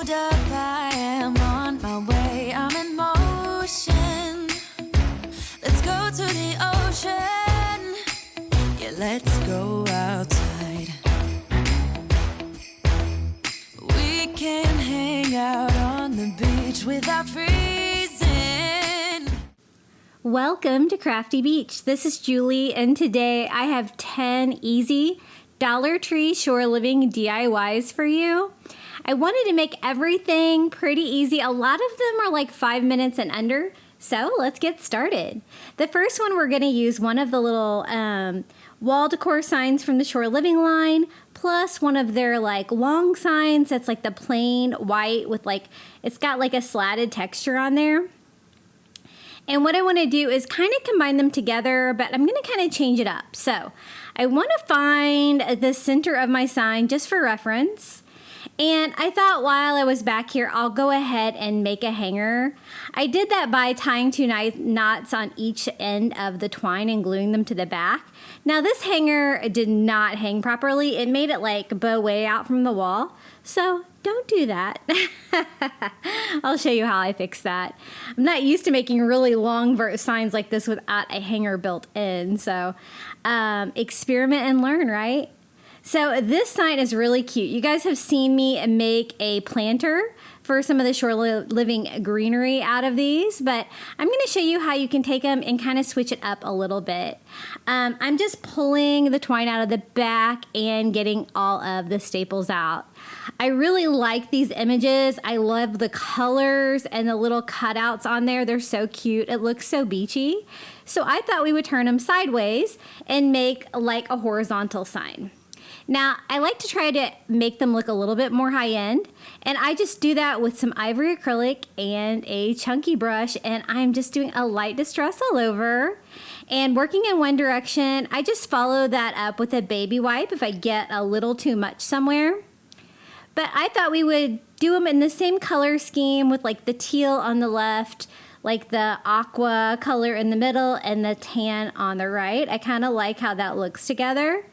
hold up, I am on my way, I'm in motion. Let's go to the ocean, yeah, let's go outside. We can hang out on the beach without freezing. Welcome to Crafty Beach. This is Julie, and today I have 10 easy Dollar Tree shore living DIYs for you. I wanted to make everything pretty easy. A lot of them are like 5 minutes and under, so let's get started. The first one, we're going to use one of the little wall decor signs from the Shore Living line, plus one of their like long signs that's like the plain white with like, it's got like a slatted texture on there. And what I want to do is kind of combine them together, but I'm going to kind of change it up. So I want to find the center of my sign just for reference. And I thought while I was back here, I'll go ahead and make a hanger. I did that by tying 2 knots on each end of the twine and gluing them to the back. Now this hanger did not hang properly. It made it like bow way out from the wall. So don't do that. I'll show you how I fix that. I'm not used to making really long signs like this without a hanger built in. So experiment and learn, right? So this sign is really cute. You guys have seen me make a planter for some of the shore living greenery out of these, but I'm going to show you how you can take them and kind of switch it up a little bit. I'm just pulling the twine out of the back and getting all of the staples out. I really like these images. I love the colors and the little cutouts on there. They're so cute. It looks so beachy. So I thought we would turn them sideways and make like a horizontal sign. Now, I like to try to make them look a little bit more high-end, and I just do that with some ivory acrylic and a chunky brush, and I'm just doing a light distress all over. And working in one direction, I just follow that up with a baby wipe if I get a little too much somewhere. But I thought we would do them in the same color scheme with like the teal on the left, like the aqua color in the middle, and the tan on the right. I kind of like how that looks together.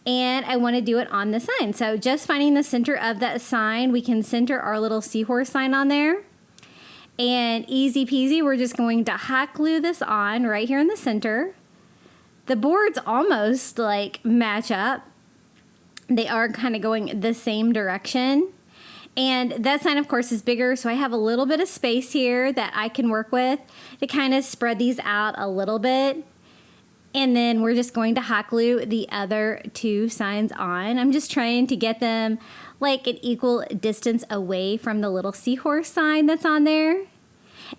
And I want to do it on the sign. So just finding the center of that sign, we can center our little seahorse sign on there. And easy peasy, we're just going to hot glue this on right here in the center. The boards almost like match up. They are kind of going the same direction. And that sign, of course, is bigger, so I have a little bit of space here that I can work with to kind of spread these out a little bit. And then we're just going to hot glue the other 2 signs on. I'm just trying to get them like an equal distance away from the little seahorse sign that's on there.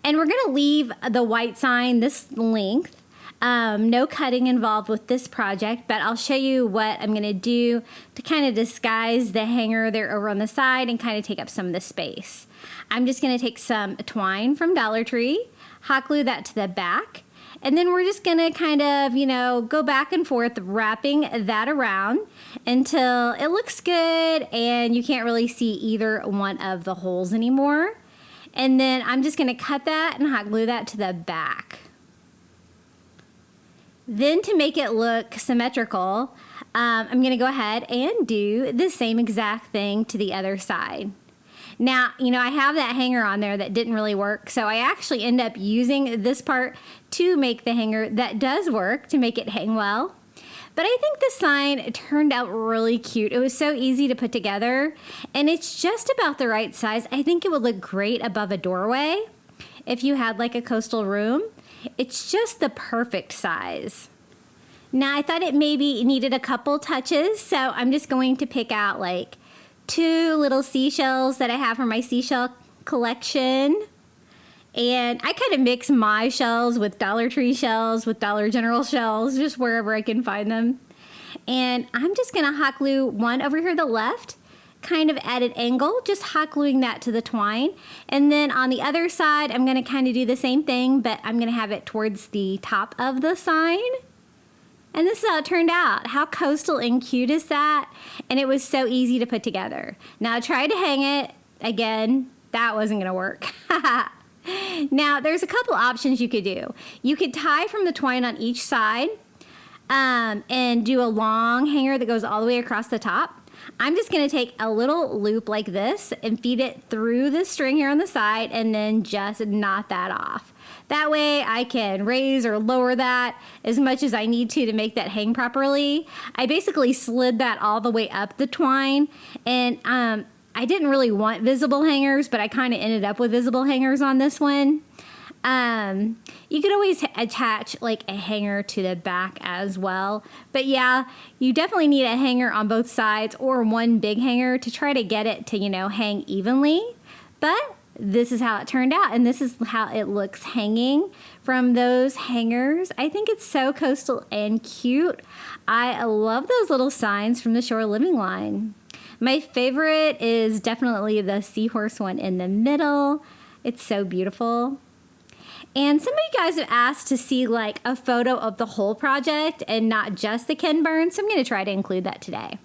And we're gonna leave the white sign this length. No cutting involved with this project, but I'll show you what I'm gonna do to kind of disguise the hanger there over on the side and kind of take up some of the space. I'm just gonna take some twine from Dollar Tree, hot glue that to the back, and then we're just going to kind of, go back and forth, wrapping that around until it looks good and you can't really see either one of the holes anymore. And then I'm just going to cut that and hot glue that to the back. Then to make it look symmetrical, I'm going to go ahead and do the same exact thing to the other side. Now, I have that hanger on there that didn't really work, so I actually end up using this part to make the hanger that does work to make it hang well. But I think the sign turned out really cute. It was so easy to put together, and it's just about the right size. I think it would look great above a doorway if you had like a coastal room. It's just the perfect size. Now, I thought it maybe needed a couple touches, so I'm just going to pick out like 2 little seashells that I have from my seashell collection. And I kind of mix my shells with Dollar Tree shells, with Dollar General shells, just wherever I can find them. And I'm just going to hot glue one over here to the left, kind of at an angle, just hot gluing that to the twine. And then on the other side, I'm going to kind of do the same thing, but I'm going to have it towards the top of the sign. And this is how it turned out. How coastal and cute is that? And it was so easy to put together. Now I tried to hang it. Again, that wasn't gonna work. Now there's a couple options you could do. You could tie from the twine on each side and do a long hanger that goes all the way across the top. I'm just going to take a little loop like this and feed it through the string here on the side and then just knot that off. That way I can raise or lower that as much as I need to make that hang properly. I basically slid that all the way up the twine, and I didn't really want visible hangers, but I kind of ended up with visible hangers on this one. You could always attach like a hanger to the back as well. But yeah, you definitely need a hanger on both sides or one big hanger to try to get it to, hang evenly. But this is how it turned out, and this is how it looks hanging from those hangers. I think it's so coastal and cute. I love those little signs from the Shore Living line. My favorite is definitely the Seahorse one in the middle. It's so beautiful. And some of you guys have asked to see like a photo of the whole project and not just the Ken Burn, so I'm going to try to include that today.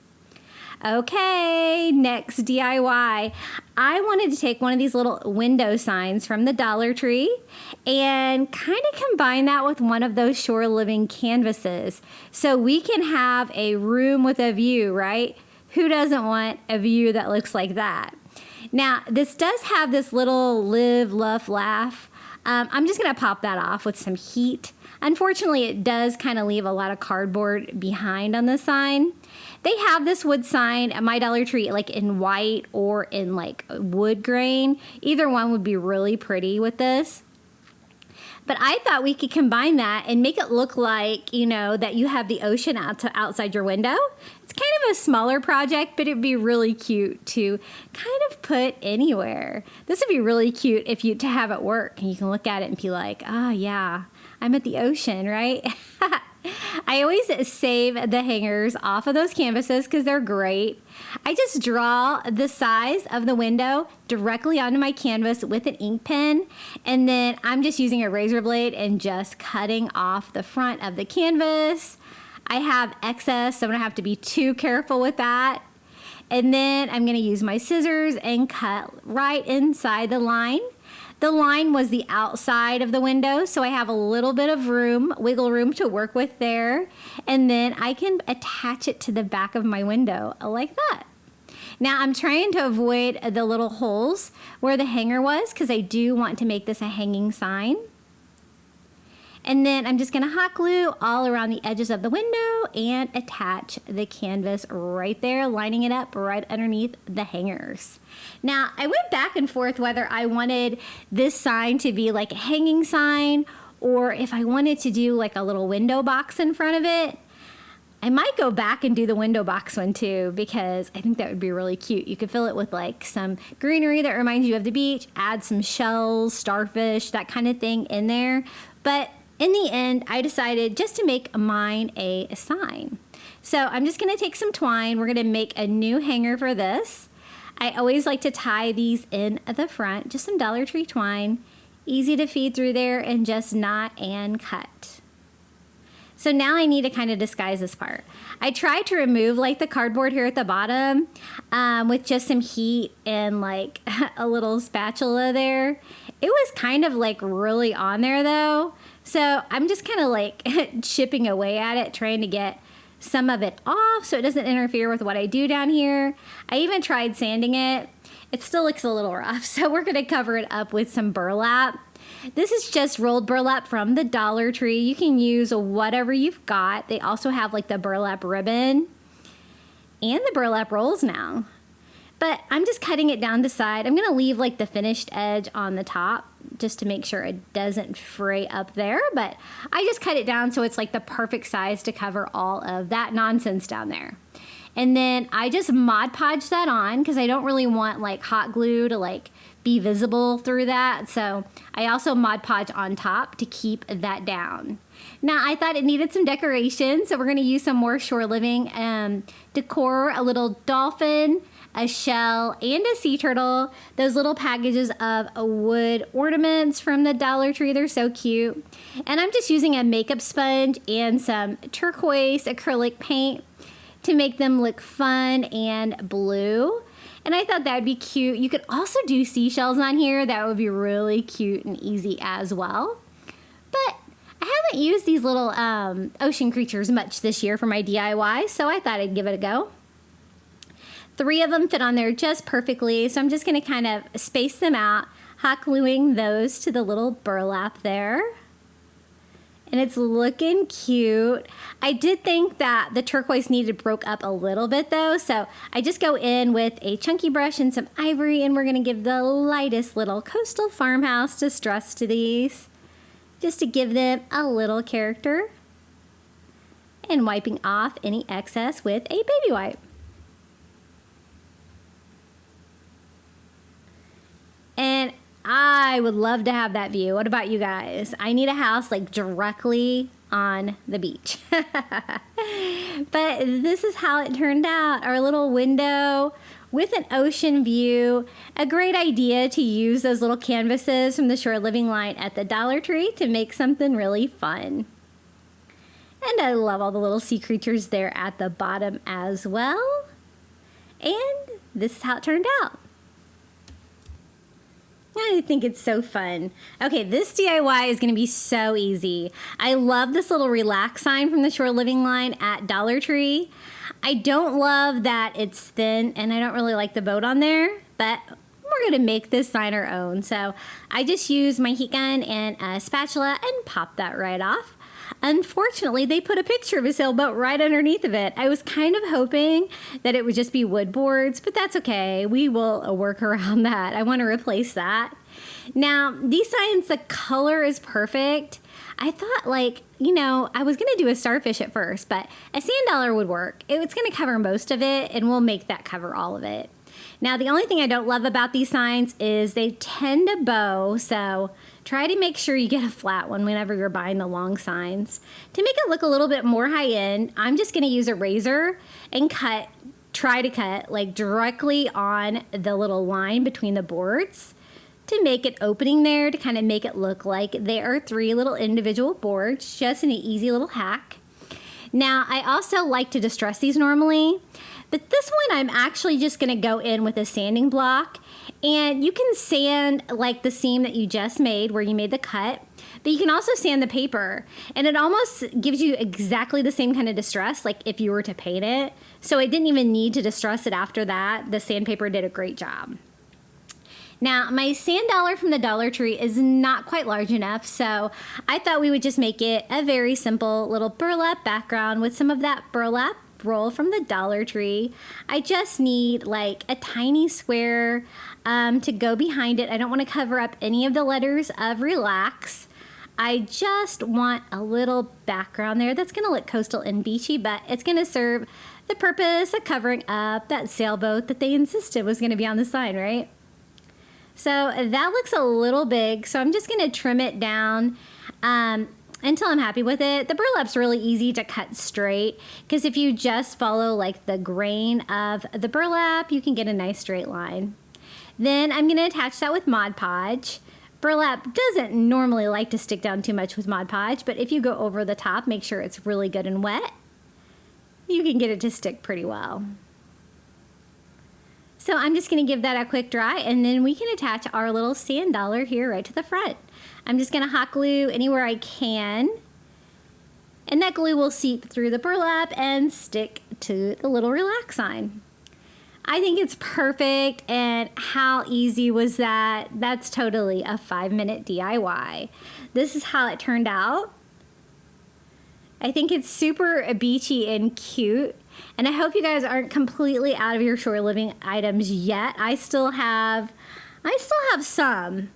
Okay, next DIY. I wanted to take one of these little window signs from the Dollar Tree and kind of combine that with one of those Shore Living canvases so we can have a room with a view, right? Who doesn't want a view that looks like that? Now, this does have this little live, love, laugh. I'm just going to pop that off with some heat. Unfortunately, it does kind of leave a lot of cardboard behind on the sign. They have this wood sign at my Dollar Tree like in white or in like wood grain. Either one would be really pretty with this. But I thought we could combine that and make it look like, that you have the ocean outside your window. It's kind of a smaller project, but it'd be really cute to kind of put anywhere. This would be really cute to have at work, and you can look at it and be like, oh yeah, I'm at the ocean, right? I always save the hangers off of those canvases because they're great. I just draw the size of the window directly onto my canvas with an ink pen, and then I'm just using a razor blade and just cutting off the front of the canvas. I have excess, so I'm going to have to be too careful with that. And then I'm going to use my scissors and cut right inside the line. The line was the outside of the window, so I have a little bit of wiggle room to work with there. And then I can attach it to the back of my window like that. Now I'm trying to avoid the little holes where the hanger was because I do want to make this a hanging sign. And then I'm just going to hot glue all around the edges of the window and attach the canvas right there, lining it up right underneath the hangers. Now, I went back and forth whether I wanted this sign to be like a hanging sign or if I wanted to do like a little window box in front of it. I might go back and do the window box one too because I think that would be really cute. You could fill it with like some greenery that reminds you of the beach, add some shells, starfish, that kind of thing in there. But in the end, I decided just to make mine a sign. So I'm just going to take some twine. We're going to make a new hanger for this. I always like to tie these in at the front, just some Dollar Tree twine. Easy to feed through there and just knot and cut. So now I need to kind of disguise this part. I tried to remove like the cardboard here at the bottom with just some heat and like a little spatula there. It was kind of like really on there though. So I'm just kind of like chipping away at it, trying to get some of it off so it doesn't interfere with what I do down here. I even tried sanding it. It still looks a little rough, so we're going to cover it up with some burlap. This is just rolled burlap from the Dollar Tree. You can use whatever you've got. They also have like the burlap ribbon and the burlap rolls now. But I'm just cutting it down the side. I'm going to leave like the finished edge on the top just to make sure it doesn't fray up there. But I just cut it down so it's like the perfect size to cover all of that nonsense down there. And then I just Mod Podge that on because I don't really want like hot glue to like be visible through that. So I also Mod Podge on top to keep that down. Now I thought it needed some decoration, so we're going to use some more Shore Living decor, a little dolphin, a shell, and a sea turtle. Those little packages of wood ornaments from the Dollar Tree, they're so cute. And I'm just using a makeup sponge and some turquoise acrylic paint to make them look fun and blue. And I thought that would be cute. You could also do seashells on here. That would be really cute and easy as well. But I haven't used these little ocean creatures much this year for my DIY, so I thought I'd give it a go. 3 of them fit on there just perfectly, so I'm just going to kind of space them out, hot gluing those to the little burlap there. And it's looking cute. I did think that the turquoise needed broke up a little bit though, so I just go in with a chunky brush and some ivory, and we're gonna give the lightest little coastal farmhouse distress to these, just to give them a little character. And wiping off any excess with a baby wipe. And I would love to have that view. What about you guys? I need a house like directly on the beach. But this is how it turned out. Our little window with an ocean view. A great idea to use those little canvases from the Shore Living line at the Dollar Tree to make something really fun. And I love all the little sea creatures there at the bottom as well. And this is how it turned out. I think it's so fun. Okay, this DIY is going to be so easy. I love this little relax sign from the Shore Living line at Dollar Tree. I don't love that it's thin, and I don't really like the boat on there, but we're going to make this sign our own. So I just use my heat gun and a spatula and pop that right off. Unfortunately, they put a picture of a sailboat right underneath of it. I was kind of hoping that it would just be wood boards, but that's okay. We will work around that. I want to replace that. Now, these signs, the color is perfect. I thought, like, you know, I was going to do a starfish at first, but a sand dollar would work. It's going to cover most of it, and we'll make that cover all of it. Now, the only thing I don't love about these signs is they tend to bow, so try to make sure you get a flat one whenever you're buying the long signs. To make it look a little bit more high-end, I'm just going to use a razor and try to cut like directly on the little line between the boards to make an opening there, to kind of make it look like there are 3 little individual boards, just an easy little hack. Now, I also like to distress these normally, but this one I'm actually just going to go in with a sanding block, and you can sand like the seam that you just made where you made the cut, but you can also sand the paper, and it almost gives you exactly the same kind of distress like if you were to paint it. So I didn't even need to distress it after that. The sandpaper did a great job. Now, my sand dollar from the Dollar Tree is not quite large enough, so I thought we would just make it a very simple little burlap background with some of that burlap roll from the Dollar Tree. I just need like a tiny square to go behind it. I don't want to cover up any of the letters of relax. I just want a little background there that's going to look coastal and beachy, but it's going to serve the purpose of covering up that sailboat that they insisted was going to be on the sign, right? So that looks a little big, so I'm just going to trim it down until I'm happy with it. The burlap's really easy to cut straight, because if you just follow like the grain of the burlap, you can get a nice straight line. Then I'm going to attach that with Mod Podge. Burlap doesn't normally like to stick down too much with Mod Podge, but if you go over the top, make sure it's really good and wet, you can get it to stick pretty well. So I'm just going to give that a quick dry, and then we can attach our little sand dollar here right to the front. I'm just going to hot glue anywhere I can, and that glue will seep through the burlap and stick to the little relax sign. I think it's perfect, and how easy was that? That's totally a 5-minute DIY. This is how it turned out. I think it's super beachy and cute. And I hope you guys aren't completely out of your Shore Living items yet. I still have some.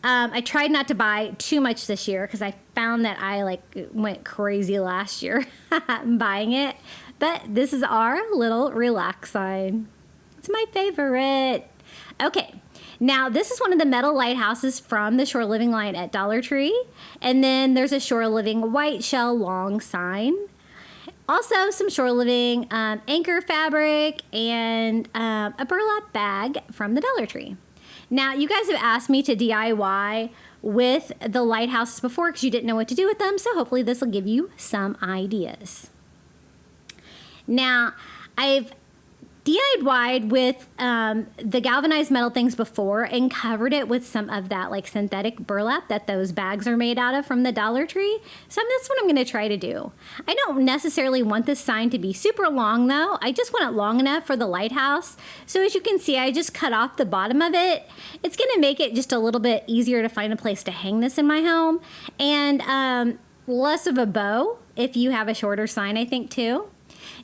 I tried not to buy too much this year because I found that I went crazy last year buying it. But this is our little relax sign. It's my favorite. Okay. Now, this is one of the metal lighthouses from the Shore Living line at Dollar Tree. And then there's a Shore Living white shell long sign. Also, some Shore Living anchor fabric and a burlap bag from the Dollar Tree. Now, you guys have asked me to DIY with the lighthouses before because you didn't know what to do with them, so hopefully this will give you some ideas. Now, I've DIY'd with the galvanized metal things before and covered it with some of that like synthetic burlap that those bags are made out of from the Dollar Tree. So that's what I'm going to try to do. I don't necessarily want this sign to be super long though. I just want it long enough for the lighthouse. So as you can see, I just cut off the bottom of it. It's going to make it just a little bit easier to find a place to hang this in my home, and less of a bow if you have a shorter sign, I think too.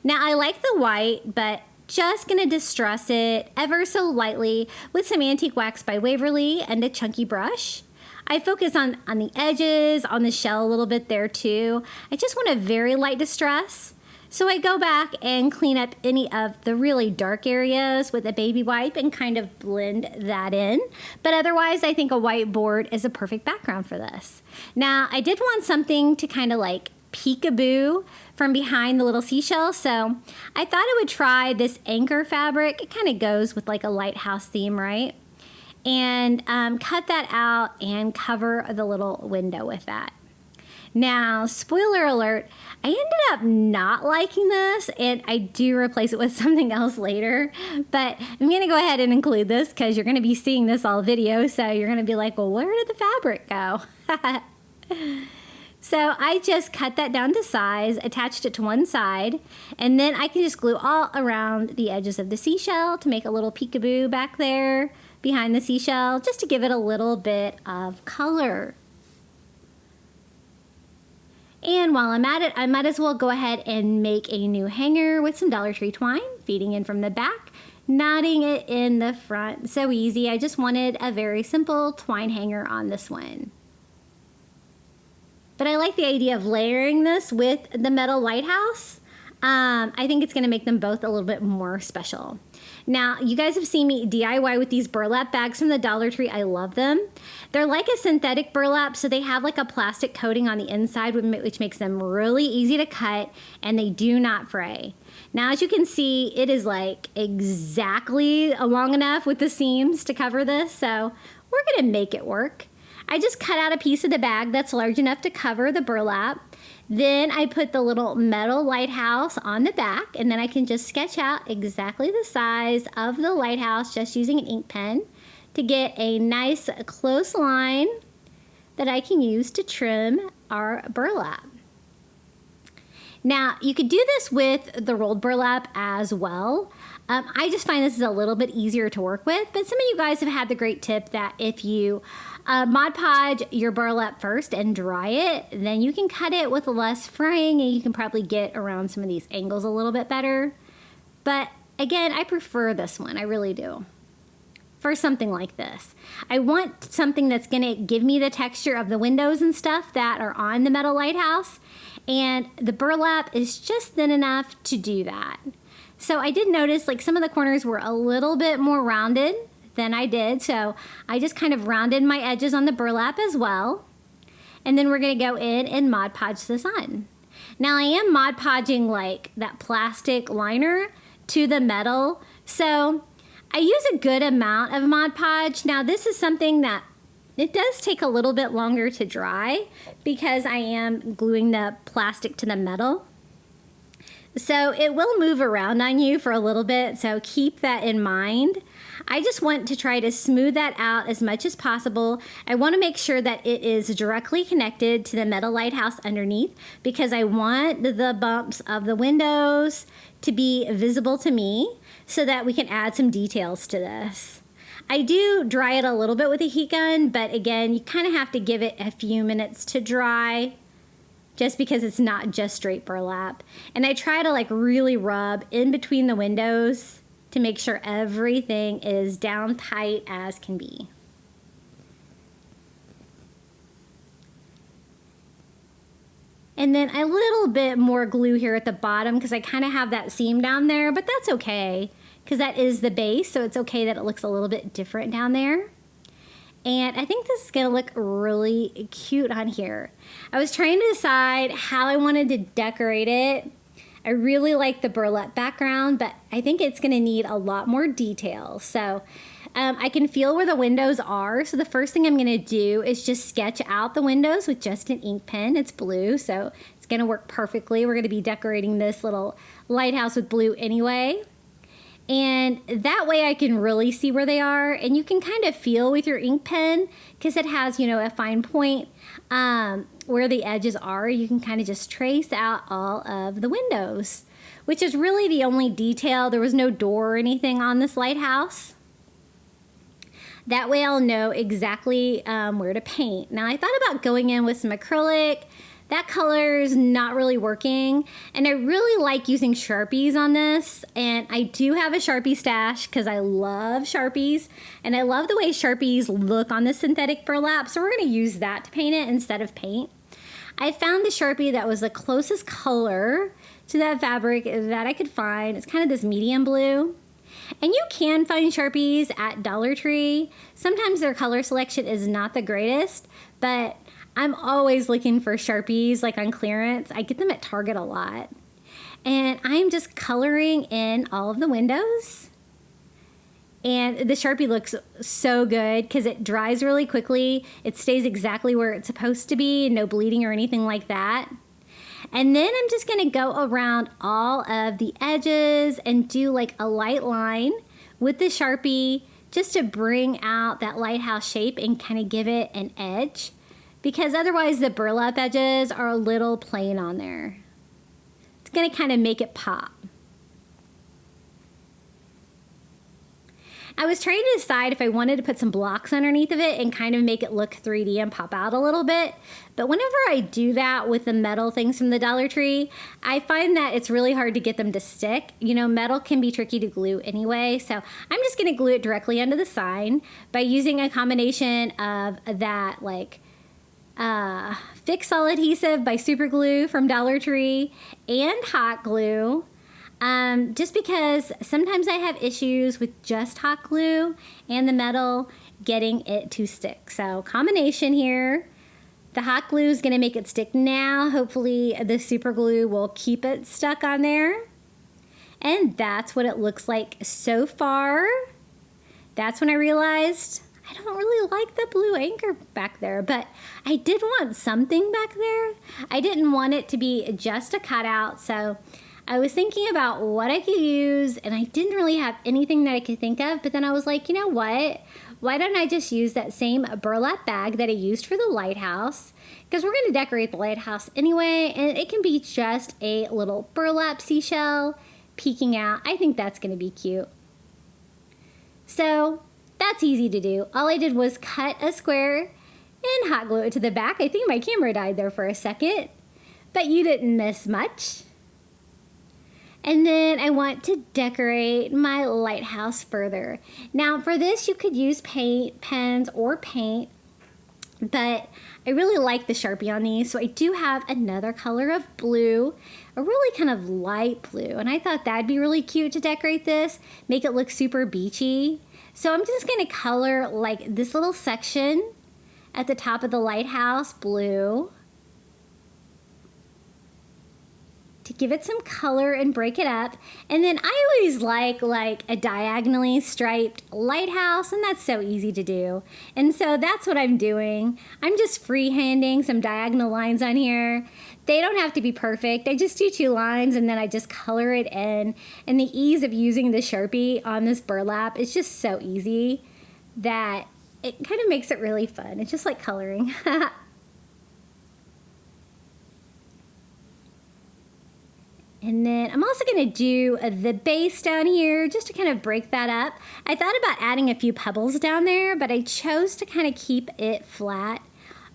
Now I like the white, but just gonna distress it ever so lightly with some antique wax by Waverly and a chunky brush. I focus on the edges, on the shell a little bit there too. I just want a very light distress. So I go back and clean up any of the really dark areas with a baby wipe and kind of blend that in. But otherwise, I think a whiteboard is a perfect background for this. Now, I did want something to kind of like peekaboo from behind the little seashell, so I thought I would try this anchor fabric. It kind of goes with like a lighthouse theme, right? And cut that out and cover the little window with that. Now, spoiler alert, I ended up not liking this, and I do replace it with something else later, but I'm going to go ahead and include this because you're going to be seeing this all video, so you're going to be like, well, where did the fabric go? So I just cut that down to size, attached it to one side, and then I can just glue all around the edges of the seashell to make a little peekaboo back there behind the seashell, just to give it a little bit of color. And while I'm at it, I might as well go ahead and make a new hanger with some Dollar Tree twine, feeding in from the back, knotting it in the front. So easy. I just wanted a very simple twine hanger on this one. But I like the idea of layering this with the metal lighthouse. I think it's going to make them both a little bit more special. Now, you guys have seen me DIY with these burlap bags from the Dollar Tree. I love them. They're like a synthetic burlap, so they have like a plastic coating on the inside, which makes them really easy to cut, and they do not fray. Now, as you can see, it is like exactly long enough with the seams to cover this, so we're going to make it work. I just cut out a piece of the bag that's large enough to cover the burlap. Then I put the little metal lighthouse on the back, and then I can just sketch out exactly the size of the lighthouse just using an ink pen to get a nice close line that I can use to trim our burlap. Now, you could do this with the rolled burlap as well. I just find this is a little bit easier to work with, but some of you guys have had the great tip that if you Mod Podge your burlap first and dry it, then you can cut it with less fraying and you can probably get around some of these angles a little bit better. But again, I prefer this one, I really do, for something like this. I want something that's gonna give me the texture of the windows and stuff that are on the metal lighthouse, and the burlap is just thin enough to do that. So I did notice like some of the corners were a little bit more rounded than I did, so I just kind of rounded my edges on the burlap as well. And then we're gonna go in and Mod Podge this on. Now I am Mod Podging like that plastic liner to the metal, so I use a good amount of Mod Podge. Now this is something that it does take a little bit longer to dry because I am gluing the plastic to the metal. So it will move around on you for a little bit, so keep that in mind. I just want to try to smooth that out as much as possible. I want to make sure that it is directly connected to the metal lighthouse underneath because I want the bumps of the windows to be visible to me so that we can add some details to this. I do dry it a little bit with a heat gun, but again, you kind of have to give it a few minutes to dry just because it's not just straight burlap. And I try to like really rub in between the windows to make sure everything is down tight as can be. And then a little bit more glue here at the bottom because I kind of have that seam down there, but that's okay because that is the base, so it's okay that it looks a little bit different down there. And I think this is gonna look really cute on here. I was trying to decide how I wanted to decorate it. I really like the burlap background, but I think it's gonna need a lot more detail. So I can feel where the windows are. So the first thing I'm gonna do is just sketch out the windows with just an ink pen. It's blue, so it's gonna work perfectly. We're gonna be decorating this little lighthouse with blue anyway. And that way I can really see where they are. And you can kind of feel with your ink pen, because it has, a fine point where the edges are. You can kind of just trace out all of the windows, which is really the only detail. There was no door or anything on this lighthouse. That way I'll know exactly where to paint. Now I thought about going in with some acrylic. That color is not really working, and I really like using Sharpies on this, and I do have a Sharpie stash because I love Sharpies, and I love the way Sharpies look on this synthetic burlap, so we're going to use that to paint it instead of paint. I found the Sharpie that was the closest color to that fabric that I could find. It's kind of this medium blue. And you can find Sharpies at Dollar Tree. Sometimes their color selection is not the greatest, but I'm always looking for Sharpies like on clearance. I get them at Target a lot. And I'm just coloring in all of the windows. And the Sharpie looks so good because it dries really quickly. It stays exactly where it's supposed to be, no bleeding or anything like that. And then I'm just going to go around all of the edges and do like a light line with the Sharpie just to bring out that lighthouse shape and kind of give it an edge, because otherwise the burlap edges are a little plain on there. It's going to kind of make it pop. I was trying to decide if I wanted to put some blocks underneath of it and kind of make it look 3D and pop out a little bit. But whenever I do that with the metal things from the Dollar Tree, I find that it's really hard to get them to stick. Metal can be tricky to glue anyway, so I'm just going to glue it directly onto the sign by using a combination of that Fix All Adhesive by Super Glue from Dollar Tree and hot glue. Just because sometimes I have issues with just hot glue and the metal getting it to stick. So combination here. The hot glue is going to make it stick now. Hopefully the super glue will keep it stuck on there. And that's what it looks like so far. That's when I realized I don't really like the blue anchor back there, but I did want something back there. I didn't want it to be just a cutout, so I was thinking about what I could use, and I didn't really have anything that I could think of, but then I was like, you know what? Why don't I just use that same burlap bag that I used for the lighthouse? Because we're going to decorate the lighthouse anyway, and it can be just a little burlap seashell peeking out. I think that's going to be cute. So that's easy to do. All I did was cut a square and hot glue it to the back. I think my camera died there for a second, but you didn't miss much. And then I want to decorate my lighthouse further. Now for this, you could use paint, pens, or paint, but I really like the Sharpie on these. So I do have another color of blue, a really kind of light blue. And I thought that'd be really cute to decorate this, make it look super beachy. So I'm just gonna color like this little section at the top of the lighthouse blue, to give it some color and break it up. And then I always like a diagonally striped lighthouse, and that's so easy to do. And so that's what I'm doing. I'm just freehanding some diagonal lines on here. They don't have to be perfect. I just do 2 lines and then I just color it in. And the ease of using the Sharpie on this burlap is just so easy that it kind of makes it really fun. It's just like coloring. And then I'm also going to do the base down here just to kind of break that up. I thought about adding a few pebbles down there, but I chose to kind of keep it flat.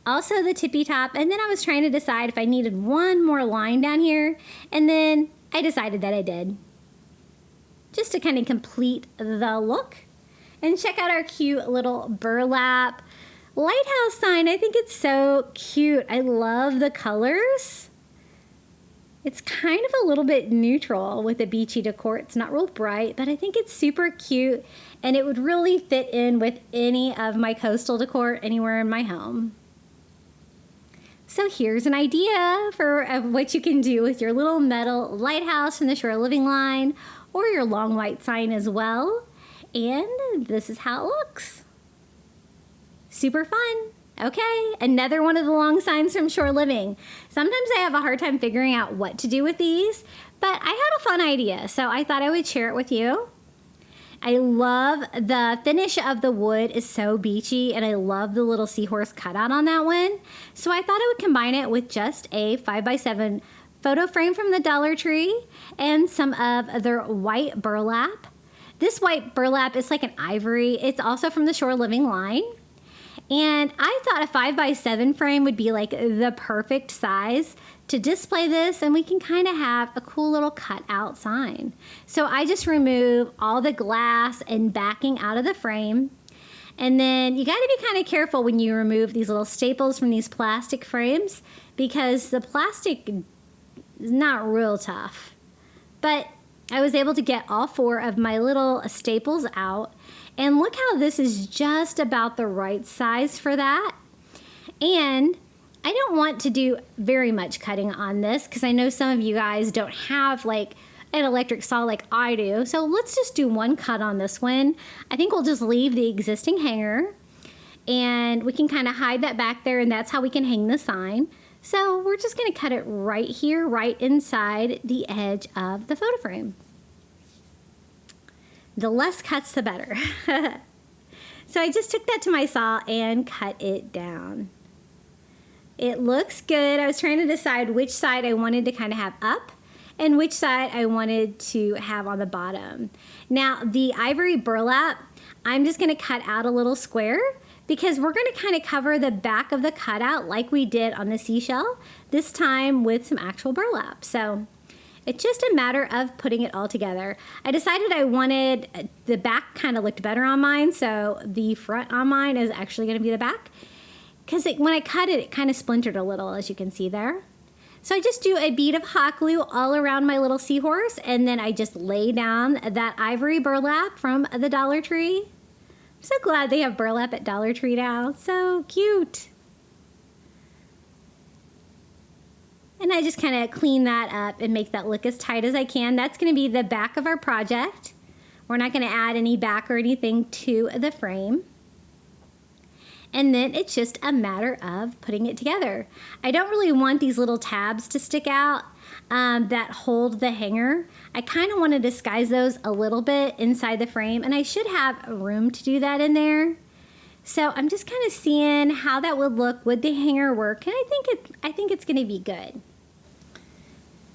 Also the tippy top, and then I was trying to decide if I needed one more line down here, and then I decided that I did. Just to kind of complete the look. And check out our cute little burlap lighthouse sign. I think it's so cute. I love the colors. It's kind of a little bit neutral with the beachy decor. It's not real bright, but I think it's super cute, and it would really fit in with any of my coastal decor anywhere in my home. So here's an idea for what you can do with your little metal lighthouse from the Shore Living line, or your long white sign as well. And this is how it looks. Super fun. Okay, another one of the long signs from Shore Living. Sometimes I have a hard time figuring out what to do with these, but I had a fun idea, so I thought I would share it with you. I love the finish of the wood is so beachy, and I love the little seahorse cutout on that one. So I thought I would combine it with just a 5x7 photo frame from the Dollar Tree and some of their white burlap. This white burlap is like an ivory. It's also from the Shore Living line. And I thought a 5x7 frame would be like the perfect size to display this, and we can kind of have a cool little cutout sign. So I just remove all the glass and backing out of the frame. And then you got to be kind of careful when you remove these little staples from these plastic frames, because the plastic is not real tough. But I was able to get all 4 of my little staples out. And look how this is just about the right size for that. And I don't want to do very much cutting on this because I know some of you guys don't have like an electric saw like I do. So let's just do one cut on this one. I think we'll just leave the existing hanger, and we can kind of hide that back there, and that's how we can hang the sign. So we're just going to cut it right here, right inside the edge of the photo frame. The less cuts, the better. So I just took that to my saw and cut it down. It looks good. I was trying to decide which side I wanted to kind of have up and which side I wanted to have on the bottom. Now, the ivory burlap, I'm just going to cut out a little square because we're going to kind of cover the back of the cutout like we did on the seashell, this time with some actual burlap. So it's just a matter of putting it all together. I decided I wanted the back kind of looked better on mine, so the front on mine is actually going to be the back. Because when I cut it, it kind of splintered a little, as you can see there. So I just do a bead of hot glue all around my little seahorse, and then I just lay down that ivory burlap from the Dollar Tree. I'm so glad they have burlap at Dollar Tree now. So cute. And I just kind of clean that up and make that look as tight as I can. That's going to be the back of our project. We're not going to add any back or anything to the frame. And then it's just a matter of putting it together. I don't really want these little tabs to stick out that hold the hanger. I kind of want to disguise those a little bit inside the frame, and I should have room to do that in there. So I'm just kind of seeing how that would look. Would the hanger work? And I think it's going to be good.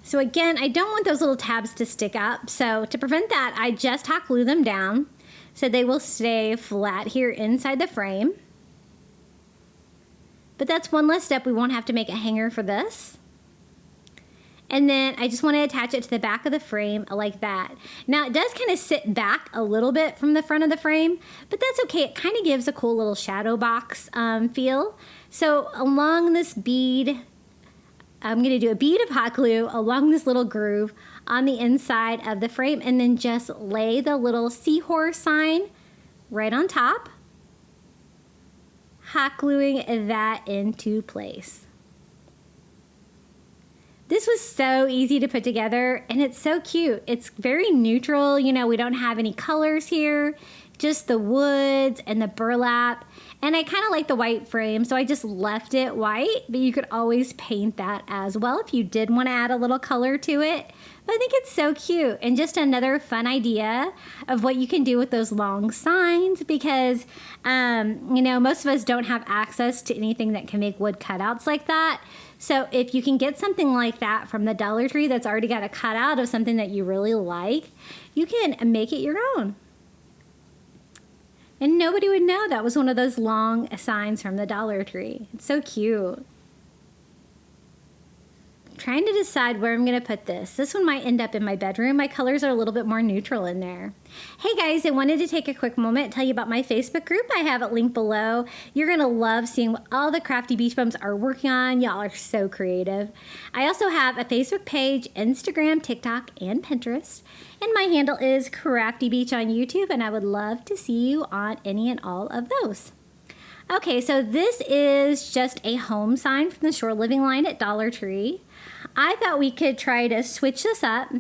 So again, I don't want those little tabs to stick up. So to prevent that, I just hot glue them down so they will stay flat here inside the frame. But that's one less step. We won't have to make a hanger for this. And then I just want to attach it to the back of the frame like that. Now it does kind of sit back a little bit from the front of the frame, but that's okay. It kind of gives a cool little shadow box feel. So along this bead, I'm going to do a bead of hot glue along this little groove on the inside of the frame, and then just lay the little seahorse sign right on top, hot gluing that into place. This was so easy to put together, and it's so cute. It's very neutral. You know, we don't have any colors here, just the woods and the burlap. And I kind of like the white frame, so I just left it white, but you could always paint that as well if you did want to add a little color to it. But I think it's so cute, and just another fun idea of what you can do with those long signs, because, you know, most of us don't have access to anything that can make wood cutouts like that. So if you can get something like that from the Dollar Tree that's already got a cutout of something that you really like, you can make it your own. And nobody would know that was one of those long signs from the Dollar Tree. It's so cute. I'm trying to decide where I'm going to put this. This one might end up in my bedroom. My colors are a little bit more neutral in there. Hey guys, I wanted to take a quick moment and tell you about my Facebook group. I have it linked below. You're going to love seeing what all the Crafty Beach Bums are working on. Y'all are so creative. I also have a Facebook page, Instagram, TikTok, and Pinterest. And my handle is Crafty Beach on YouTube, and I would love to see you on any and all of those. Okay, so this is just a home sign from the Shore Living line at Dollar Tree. I thought we could try to switch this up,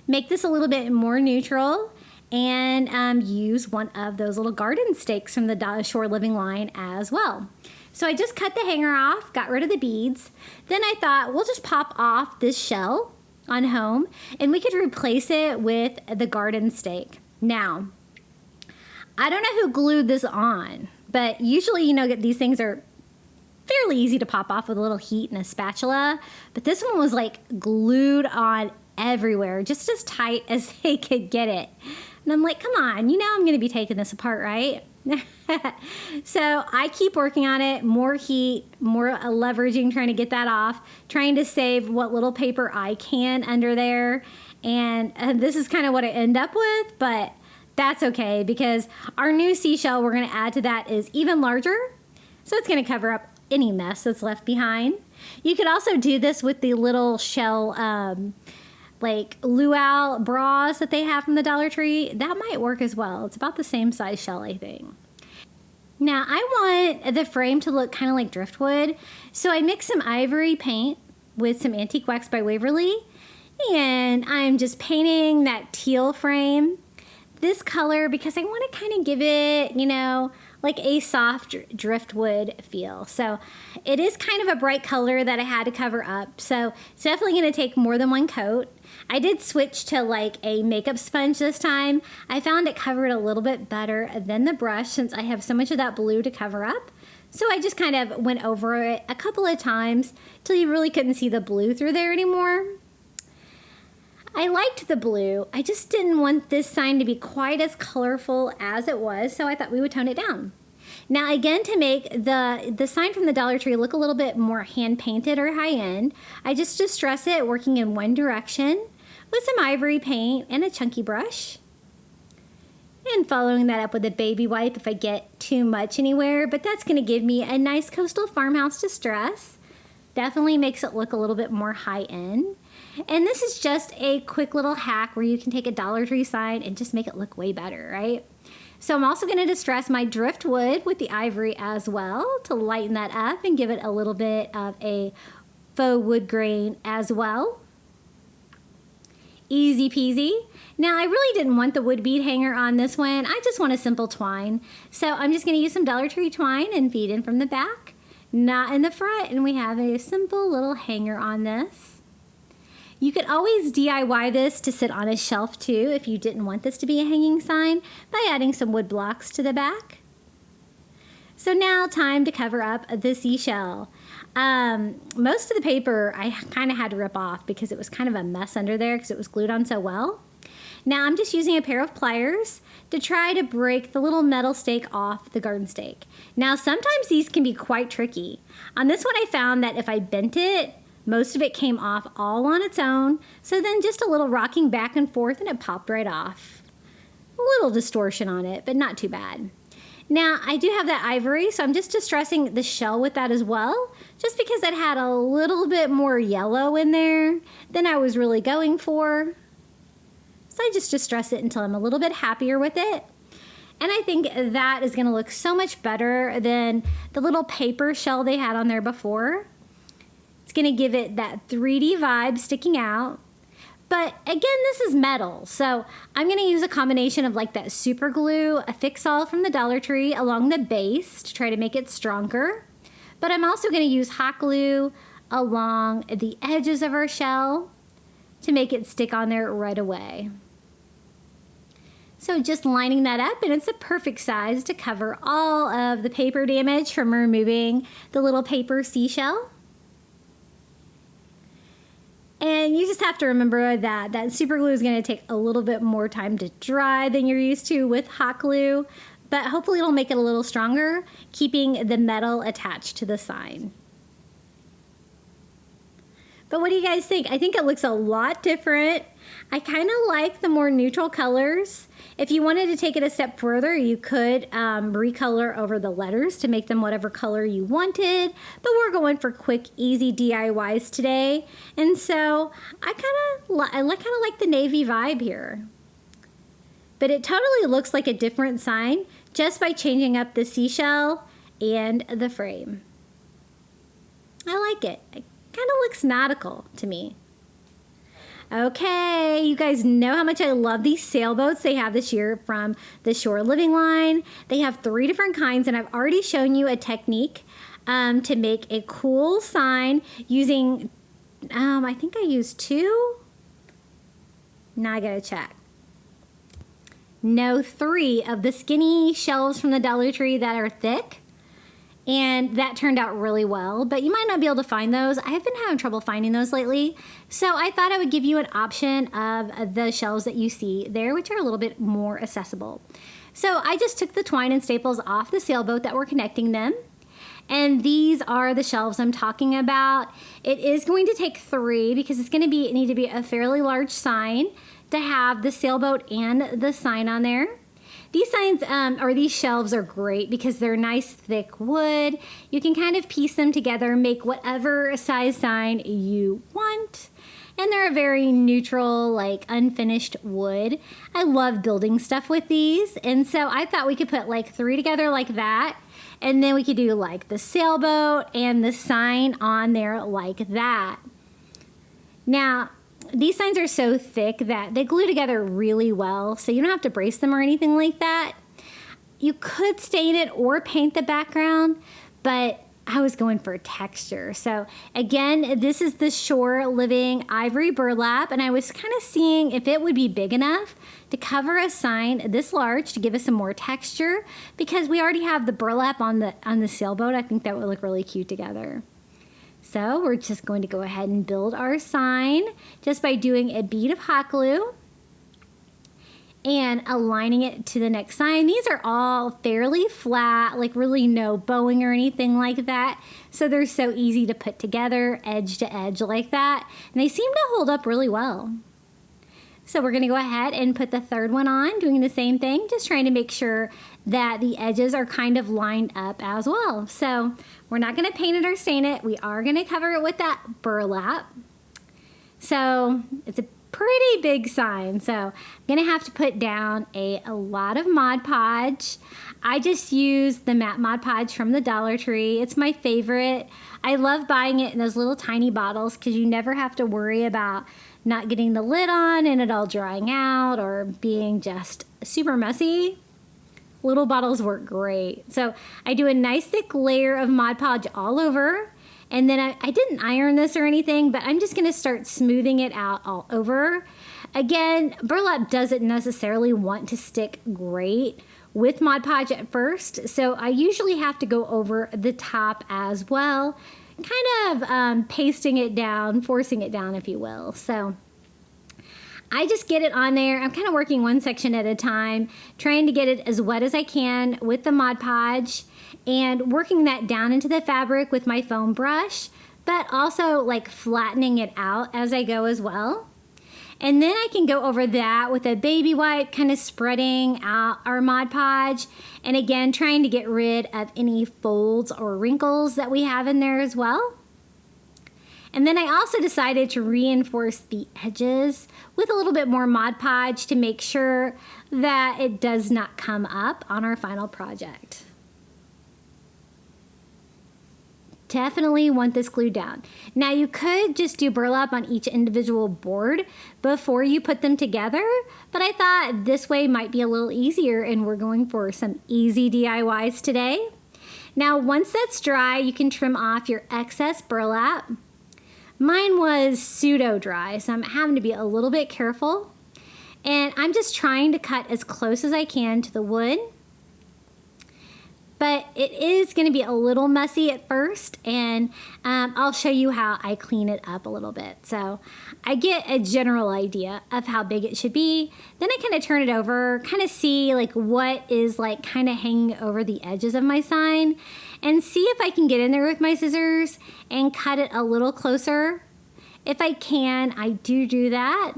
make this a little bit more neutral, and use one of those little garden stakes from the Shore Living line as well. So I just cut the hanger off, got rid of the beads. Then I thought we'll just pop off this shell on home, and we could replace it with the garden stake. Now, I don't know who glued this on, but usually, you know, these things are fairly easy to pop off with a little heat and a spatula. But this one was like glued on everywhere, just as tight as they could get it. And I'm like, come on, you know I'm going to be taking this apart, right? So I keep working on it, more heat, more leveraging, trying to get that off, trying to save what little paper I can under there. And this is kind of what I end up with, but that's okay because our new seashell we're going to add to that is even larger. So it's going to cover up any mess that's left behind. You could also do this with the little shell, like luau bras that they have from the Dollar Tree. That might work as well. It's about the same size shell, I think. Now I want the frame to look kind of like driftwood, so I mixed some ivory paint with some antique wax by Waverly, and I'm just painting that teal frame this color because I want to kind of give it, you know, like a soft driftwood feel. So it is kind of a bright color that I had to cover up, so it's definitely going to take more than one coat. I did switch to like a makeup sponge this time. I found it covered a little bit better than the brush since I have so much of that blue to cover up. So I just kind of went over it a couple of times till you really couldn't see the blue through there anymore. I liked the blue. I just didn't want this sign to be quite as colorful as it was, so I thought we would tone it down. Now again, to make the sign from the Dollar Tree look a little bit more hand painted or high end, I just distress it working in one direction with some ivory paint and a chunky brush. And following that up with a baby wipe if I get too much anywhere, but that's going to give me a nice coastal farmhouse distress. Definitely makes it look a little bit more high end. And this is just a quick little hack where you can take a Dollar Tree sign and just make it look way better, right? So I'm also going to distress my driftwood with the ivory as well to lighten that up and give it a little bit of a faux wood grain as well. Easy peasy. Now I really didn't want the wood bead hanger on this one. I just want a simple twine. So I'm just going to use some Dollar Tree twine and feed in from the back, not in the front. And we have a simple little hanger on this. You could always DIY this to sit on a shelf too if you didn't want this to be a hanging sign by adding some wood blocks to the back. So now time to cover up the seashell. Most of the paper I kind of had to rip off because it was kind of a mess under there because it was glued on so well. Now I'm just using a pair of pliers to try to break the little metal stake off the garden stake. Now sometimes these can be quite tricky. On this one I found that if I bent it, most of it came off all on its own, so then just a little rocking back and forth and it popped right off. A little distortion on it, but not too bad. Now, I do have that ivory, so I'm just distressing the shell with that as well, just because it had a little bit more yellow in there than I was really going for. So I just distress it until I'm a little bit happier with it. And I think that is going to look so much better than the little paper shell they had on there before. It's going to give it that 3D vibe sticking out. But again, this is metal, so I'm going to use a combination of like that super glue, a fix-all from the Dollar Tree along the base to try to make it stronger. But I'm also going to use hot glue along the edges of our shell to make it stick on there right away. So just lining that up, and it's the perfect size to cover all of the paper damage from removing the little paper seashell. And you just have to remember that super glue is going to take a little bit more time to dry than you're used to with hot glue, but hopefully it'll make it a little stronger, keeping the metal attached to the sign. But what do you guys think? I think it looks a lot different. I kind of like the more neutral colors. If you wanted to take it a step further, you could recolor over the letters to make them whatever color you wanted. But we're going for quick, easy DIYs today. And so I kind of like the navy vibe here. But it totally looks like a different sign just by changing up the seashell and the frame. I like it. It kind of looks nautical to me. Okay, you guys know how much I love these sailboats they have this year from the Shore Living line. They have 3 different kinds, and I've already shown you a technique to make a cool sign using, I think I used 2. Now I gotta check. no, 3 of the skinny shelves from the Dollar Tree that are thick. And that turned out really well, but you might not be able to find those. I've been having trouble finding those lately. So I thought I would give you an option of the shelves that you see there, which are a little bit more accessible. So I just took the twine and staples off the sailboat that were connecting them. And these are the shelves I'm talking about. It is going to take 3 because it's going to need to be a fairly large sign to have the sailboat and the sign on there. These signs or these shelves are great because they're nice thick wood. You can kind of piece them together, make whatever size sign you want. And they're a very neutral, like unfinished wood. I love building stuff with these. And so I thought we could put like 3 together like that. And then we could do like the sailboat and the sign on there like that. Now, these signs are so thick that they glue together really well, so you don't have to brace them or anything like that. You could stain it or paint the background, but I was going for texture. So again, this is the Shore Living Ivory Burlap, and I was kind of seeing if it would be big enough to cover a sign this large to give us some more texture, because we already have the burlap on the sailboat. I think that would look really cute together. So we're just going to go ahead and build our sign just by doing a bead of hot glue and aligning it to the next sign. These are all fairly flat, like really no bowing or anything like that. So they're so easy to put together edge to edge like that. And they seem to hold up really well. So we're going to go ahead and put the third one on, doing the same thing, just trying to make sure that the edges are kind of lined up as well. So we're not going to paint it or stain it. We are going to cover it with that burlap. So it's a pretty big sign. So I'm going to have to put down a lot of Mod Podge. I just use the matte Mod Podge from the Dollar Tree. It's my favorite. I love buying it in those little tiny bottles because you never have to worry about not getting the lid on and it all drying out or being just super messy. Little bottles work great. So I do a nice thick layer of Mod Podge all over, and then I didn't iron this or anything, but I'm just going to start smoothing it out all over. Again, burlap doesn't necessarily want to stick great with Mod Podge at first, so I usually have to go over the top as well, kind of pasting it down, forcing it down, if you will. So I just get it on there. I'm kind of working one section at a time, trying to get it as wet as I can with the Mod Podge and working that down into the fabric with my foam brush, but also like flattening it out as I go as well. And then I can go over that with a baby wipe, kind of spreading out our Mod Podge. And again, trying to get rid of any folds or wrinkles that we have in there as well. And then I also decided to reinforce the edges with a little bit more Mod Podge to make sure that it does not come up on our final project. Definitely want this glued down. Now you could just do burlap on each individual board before you put them together, but I thought this way might be a little easier, and we're going for some easy DIYs today. Now once that's dry, you can trim off your excess burlap. Mine was pseudo dry, so I'm having to be a little bit careful. And I'm just trying to cut as close as I can to the wood. But it is going to be a little messy at first, and I'll show you how I clean it up a little bit. So I get a general idea of how big it should be. Then I kind of turn it over, kind of see like what is like kind of hanging over the edges of my sign, and see if I can get in there with my scissors and cut it a little closer. If I can, I do that,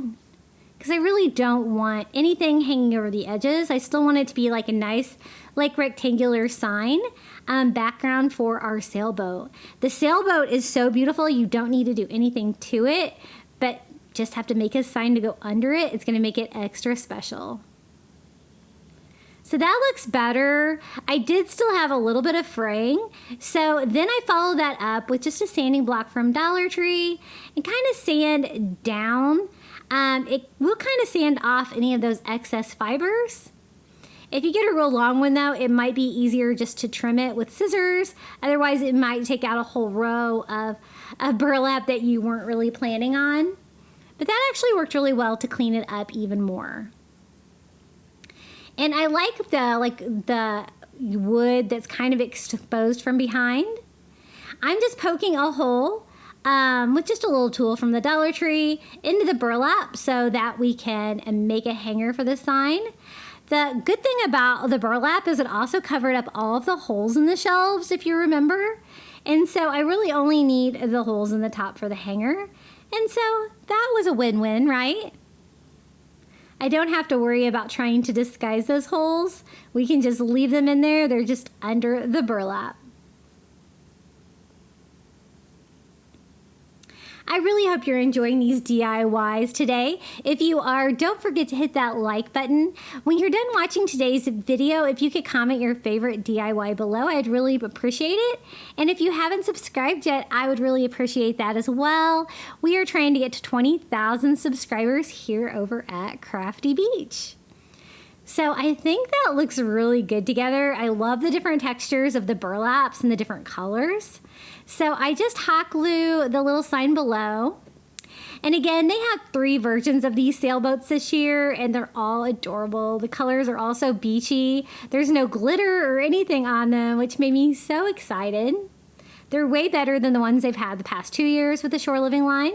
because I really don't want anything hanging over the edges. I still want it to be like a nice, like rectangular sign background for our sailboat. The sailboat is so beautiful, you don't need to do anything to it, but just have to make a sign to go under it. It's gonna make it extra special. So that looks better. I did still have a little bit of fraying, so then I followed that up with just a sanding block from Dollar Tree and kind of sand down. It will kind of sand off any of those excess fibers. If you get a real long one though, it might be easier just to trim it with scissors. Otherwise it might take out a whole row of burlap that you weren't really planning on. But that actually worked really well to clean it up even more. And I like the wood that's kind of exposed from behind. I'm just poking a hole with just a little tool from the Dollar Tree into the burlap so that we can make a hanger for the sign. The good thing about the burlap is it also covered up all of the holes in the shelves, if you remember. And so I really only need the holes in the top for the hanger. And so that was a win-win, right? I don't have to worry about trying to disguise those holes. We can just leave them in there. They're just under the burlap. I really hope you're enjoying these DIYs today. If you are, don't forget to hit that like button. When you're done watching today's video, if you could comment your favorite DIY below, I'd really appreciate it. And if you haven't subscribed yet, I would really appreciate that as well. We are trying to get to 20,000 subscribers here over at Crafty Beach. So I think that looks really good together. I love the different textures of the burlaps and the different colors. So I just hot glue the little sign below. And again, they have 3 versions of these sailboats this year, and they're all adorable. The colors are also beachy. There's no glitter or anything on them, which made me so excited. They're way better than the ones they've had the past 2 years with the Shore Living line.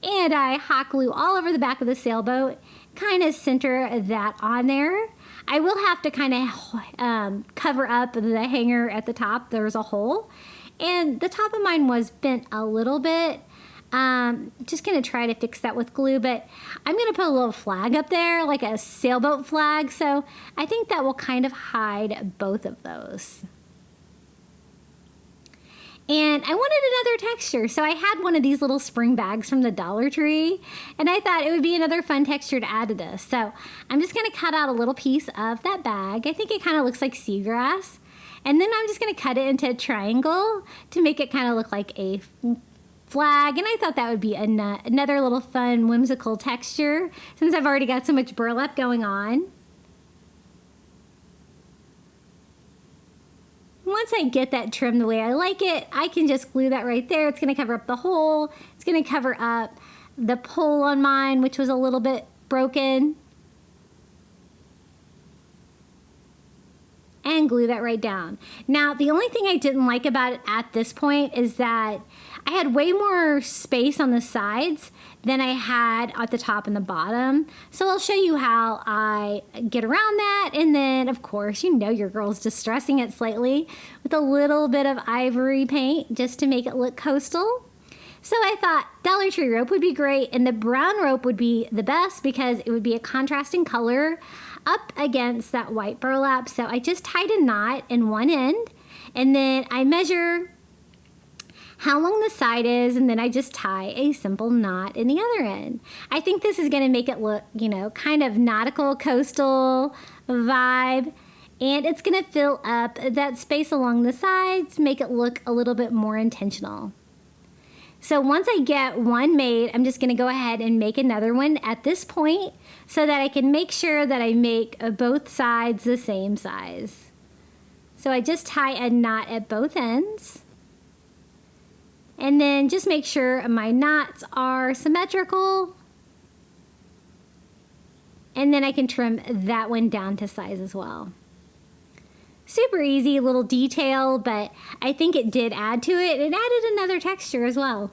And I hot glue all over the back of the sailboat, kind of center that on there. I will have to kind of cover up the hanger at the top. There's a hole. And the top of mine was bent a little bit. Just going to try to fix that with glue, but I'm going to put a little flag up there, like a sailboat flag. So I think that will kind of hide both of those. And I wanted another texture, so I had one of these little spring bags from the Dollar Tree, and I thought it would be another fun texture to add to this. So I'm just going to cut out a little piece of that bag. I think it kind of looks like seagrass. And then I'm just going to cut it into a triangle to make it kind of look like a flag. And I thought that would be another little fun, whimsical texture, since I've already got so much burlap going on. Once I get that trimmed the way I like it, I can just glue that right there. It's going to cover up the hole. It's going to cover up the pole on mine, which was a little bit broken. And glue that right down. Now, the only thing I didn't like about it at this point is that I had way more space on the sides than I had at the top and the bottom. So I'll show you how I get around that. And then, of course, you know your girl's distressing it slightly with a little bit of ivory paint just to make it look coastal. So I thought Dollar Tree rope would be great, and the brown rope would be the best because it would be a contrasting color up against that white burlap. So I just tied a knot in one end, and then I measure how long the side is, and then I just tie a simple knot in the other end. I think this is going to make it look, you know, kind of nautical, coastal vibe, and it's going to fill up that space along the sides, make it look a little bit more intentional. So once I get one made, I'm just going to go ahead and make another one at this point so that I can make sure that I make both sides the same size. So I just tie a knot at both ends. And then just make sure my knots are symmetrical. And then I can trim that one down to size as well. Super easy little detail, but I think it did add to it. It added another texture as well.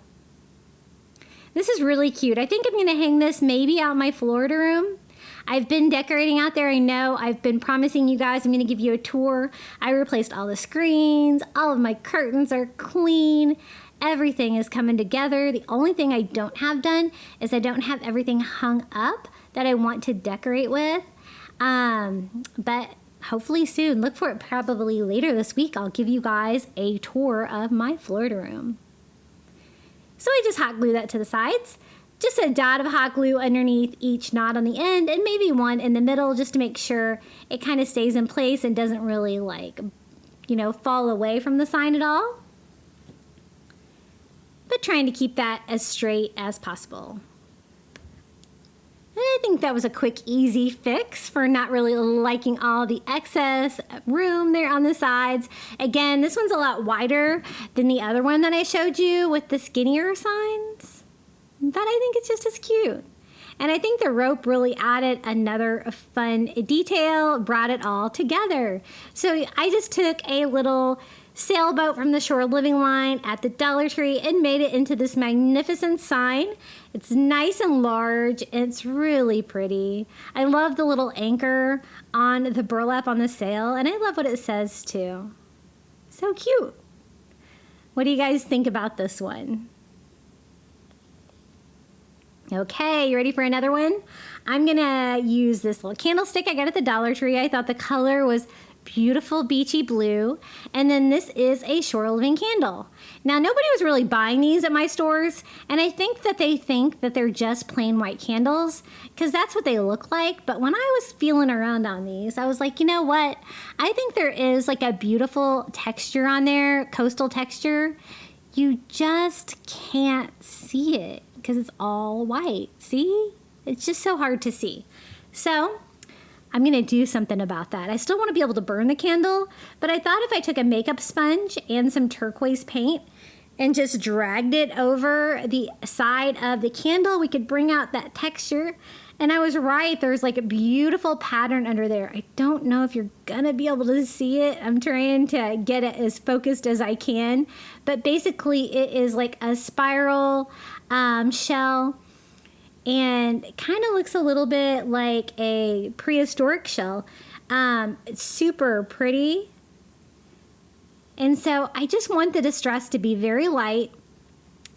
This is really cute. I think I'm going to hang this maybe out in my Florida room. I've been decorating out there. I know I've been promising you guys I'm going to give you a tour. I replaced all the screens. All of my curtains are clean. Everything is coming together. The only thing I don't have done is I don't have everything hung up that I want to decorate with. But hopefully soon. Look for it probably later this week. I'll give you guys a tour of my Florida room. So I just hot glue that to the sides. Just a dot of hot glue underneath each knot on the end and maybe one in the middle just to make sure it kind of stays in place and doesn't really fall away from the sign at all. But trying to keep that as straight as possible. And I think that was a quick, easy fix for not really liking all the excess room there on the sides. Again, this one's a lot wider than the other one that I showed you with the skinnier signs. But I think it's just as cute. And I think the rope really added another fun detail, brought it all together. So I just took a little sailboat from the Shore Living line at the Dollar Tree and made it into this magnificent sign. It's nice and large, and it's really pretty. I love the little anchor on the burlap on the sail, and I love what it says too. So cute. What do you guys think about this one? Okay, you ready for another one? I'm gonna use this little candlestick I got at the Dollar Tree. I thought the color was beautiful beachy blue. And then this is a Shore Living candle. Now, nobody was really buying these at my stores, and I think that they think that they're just plain white candles because that's what they look like. But when I was feeling around on these, I was like, you know what? I think there is like a beautiful texture on there, coastal texture. You just can't see it because it's all white. See? It's just so hard to see. So I'm going to do something about that. I still want to be able to burn the candle, but I thought if I took a makeup sponge and some turquoise paint and just dragged it over the side of the candle, we could bring out that texture. And I was right. There's like a beautiful pattern under there. I don't know if you're going to be able to see it. I'm trying to get it as focused as I can. But basically, it is like a spiral shell. And it kind of looks a little bit like a prehistoric shell. It's super pretty. And so I just want the distress to be very light.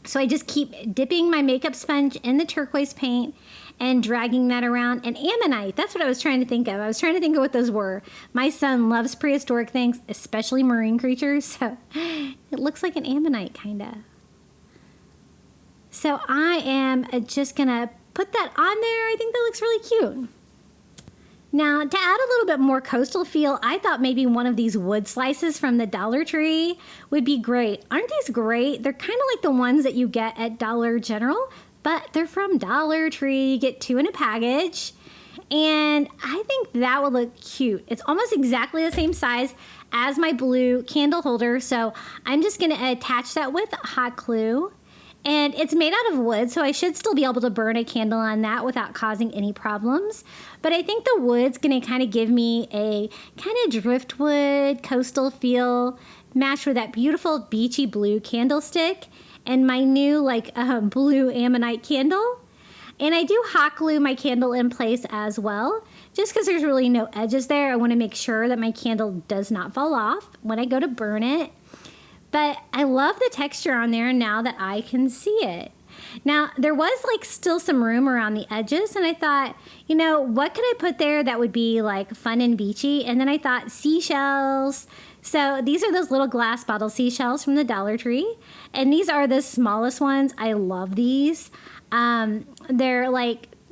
So I just keep dipping my makeup sponge in the turquoise paint and dragging that around. And ammonite, that's what I was trying to think of. I was trying to think of what those were. My son loves prehistoric things, especially marine creatures. So it looks like an ammonite, kind of. So I am just going to put that on there. I think that looks really cute. Now, to add a little bit more coastal feel, I thought maybe one of these wood slices from the Dollar Tree would be great. Aren't these great? They're kind of like the ones that you get at Dollar General, but they're from Dollar Tree. You get 2 in a package, and I think that would look cute. It's almost exactly the same size as my blue candle holder, so I'm just going to attach that with hot glue. And it's made out of wood, so I should still be able to burn a candle on that without causing any problems. But I think the wood's going to kind of give me a kind of driftwood coastal feel, matched with that beautiful beachy blue candlestick and my new blue ammonite candle. And I do hot glue my candle in place as well, just because there's really no edges there. I want to make sure that my candle does not fall off when I go to burn it. But I love the texture on there now that I can see it. Now, there was still some room around the edges, and I thought, what could I put there that would be fun and beachy? And then I thought seashells. So these are those little glass bottle seashells from the Dollar Tree, and these are the smallest ones. I love these. They're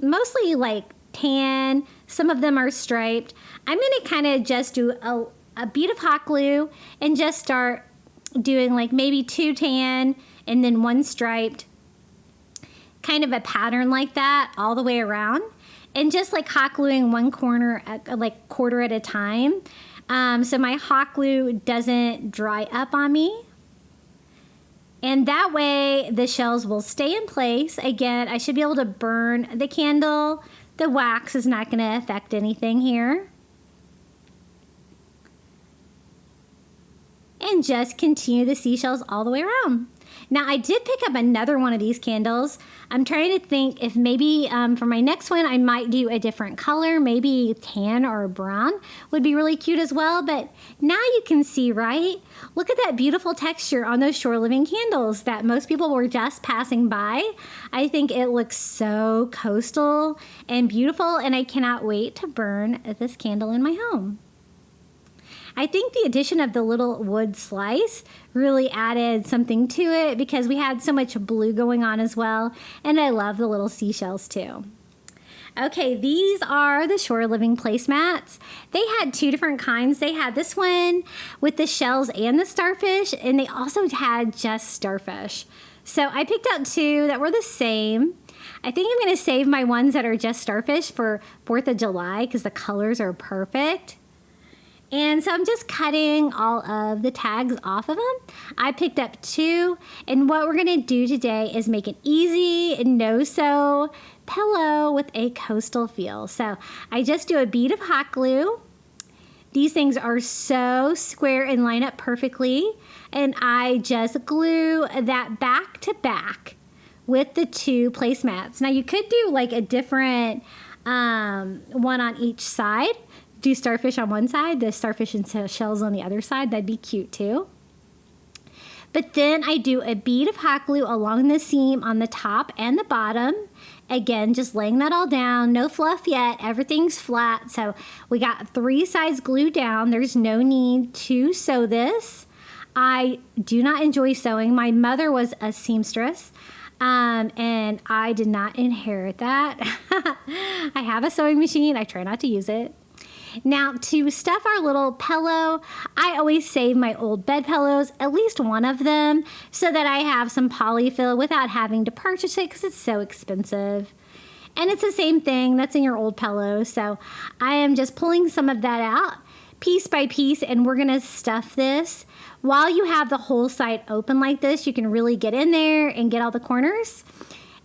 mostly tan. Some of them are striped. I'm going to kind of just do a bead of hot glue and just start doing maybe 2 tan and then 1 striped, kind of a pattern like that all the way around, and just hot gluing one corner at quarter at a time, so my hot glue doesn't dry up on me, and that way the shells will stay in place. Again, I should be able to burn the candle. The wax is not going to affect anything here. And just continue the seashells all the way around. Now, I did pick up another one of these candles. I'm trying to think if maybe for my next one, I might do a different color. Maybe tan or brown would be really cute as well. But now you can see, right? Look at that beautiful texture on those Shore Living candles that most people were just passing by. I think it looks so coastal and beautiful, and I cannot wait to burn this candle in my home. I think the addition of the little wood slice really added something to it because we had so much blue going on as well. And I love the little seashells too. Okay, these are the Shore Living placemats. They had 2 different kinds. They had this one with the shells and the starfish, and they also had just starfish. So I picked out 2 that were the same. I think I'm going to save my ones that are just starfish for 4th of July because the colors are perfect. And so I'm just cutting all of the tags off of them. I picked up 2, and what we're gonna do today is make an easy, no-sew pillow with a coastal feel. So I just do a bead of hot glue. These things are so square and line up perfectly, and I just glue that back to back with the 2 placemats. Now you could do like a different one on each side. Do starfish on one side, the starfish and shells on the other side. That'd be cute too. But then I do a bead of hot glue along the seam on the top and the bottom. Again, just laying that all down. No fluff yet. Everything's flat. So we got 3 sides glued down. There's no need to sew this. I do not enjoy sewing. My mother was a seamstress. And I did not inherit that. I have a sewing machine. I try not to use it. Now, to stuff our little pillow, I always save my old bed pillows, at least one of them, so that I have some polyfill without having to purchase it because it's so expensive. And it's the same thing that's in your old pillow. So I am just pulling some of that out piece by piece, and we're going to stuff this. While you have the whole side open like this, you can really get in there and get all the corners.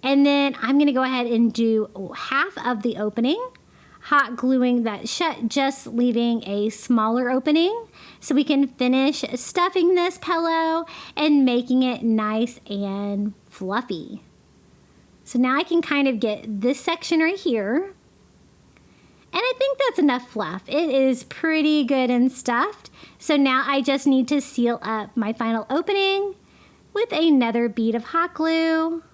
And then I'm going to go ahead and do half of the opening, hot gluing that shut, just leaving a smaller opening so we can finish stuffing this pillow and making it nice and fluffy. So now I can kind of get this section right here. And I think that's enough fluff. It is pretty good and stuffed. So now I just need to seal up my final opening with another bead of hot glue.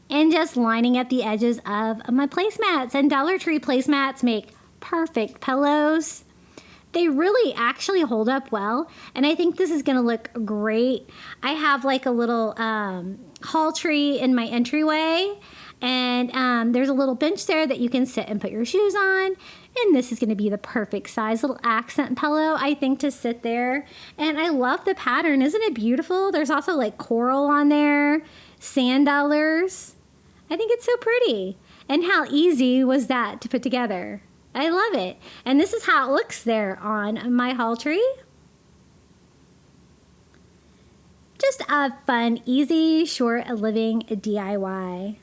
And just lining up the edges of my placemats. And Dollar Tree placemats make perfect pillows. They really actually hold up well. And I think this is going to look great. I have like a little hall tree in my entryway. And there's a little bench there that you can sit and put your shoes on. And this is going to be the perfect size little accent pillow, I think, to sit there. And I love the pattern. Isn't it beautiful? There's also like coral on there, sand dollars. I think it's so pretty. And how easy was that to put together? I love it. And this is how it looks there on my hall tree. Just a fun, easy, short living DIY.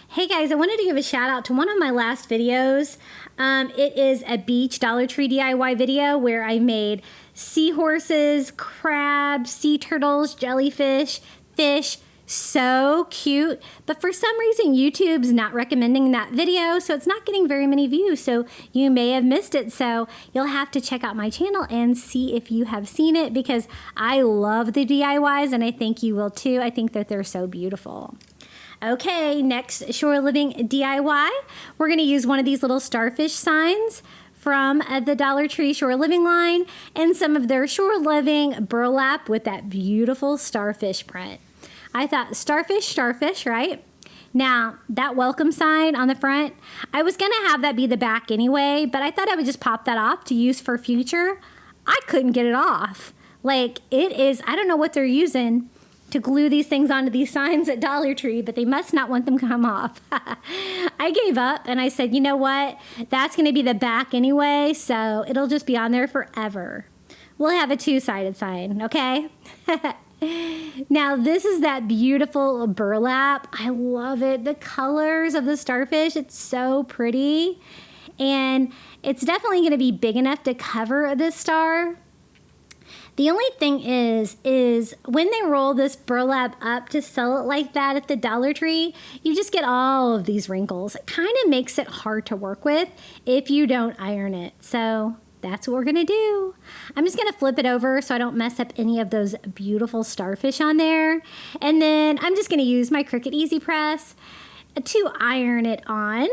Hey guys, I wanted to give a shout out to one of my last videos. It is a beach Dollar Tree DIY video where I made seahorses, crabs, sea turtles, jellyfish, fish. So cute, but for some reason YouTube's not recommending that video, so it's not getting very many views, so you may have missed it. So you'll have to check out my channel and see if you have seen it, because I love the DIYs and I think you will too. I think that they're so beautiful. Okay, next shore living DIY, we're going to use one of these little starfish signs from the Dollar Tree Shore Living line and some of their shore living burlap with that beautiful starfish print. I thought starfish, right? Now, that welcome sign on the front, I was going to have that be the back anyway, but I thought I would just pop that off to use for future. I couldn't get it off. Like, it is, I don't know what they're using to glue these things onto these signs at Dollar Tree, but they must not want them to come off. I gave up and I said, you know what? That's going to be the back anyway, so it'll just be on there forever. We'll have a two-sided sign, okay? Now, this is that beautiful burlap. I love it. The colors of the starfish, it's so pretty. And it's definitely going to be big enough to cover this star. The only thing is when they roll this burlap up to sell it like that at the Dollar Tree, you just get all of these wrinkles. It kind of makes it hard to work with if you don't iron it. So that's what we're gonna do. I'm just gonna flip it over so I don't mess up any of those beautiful starfish on there. And then I'm just gonna use my Cricut Easy Press to iron it on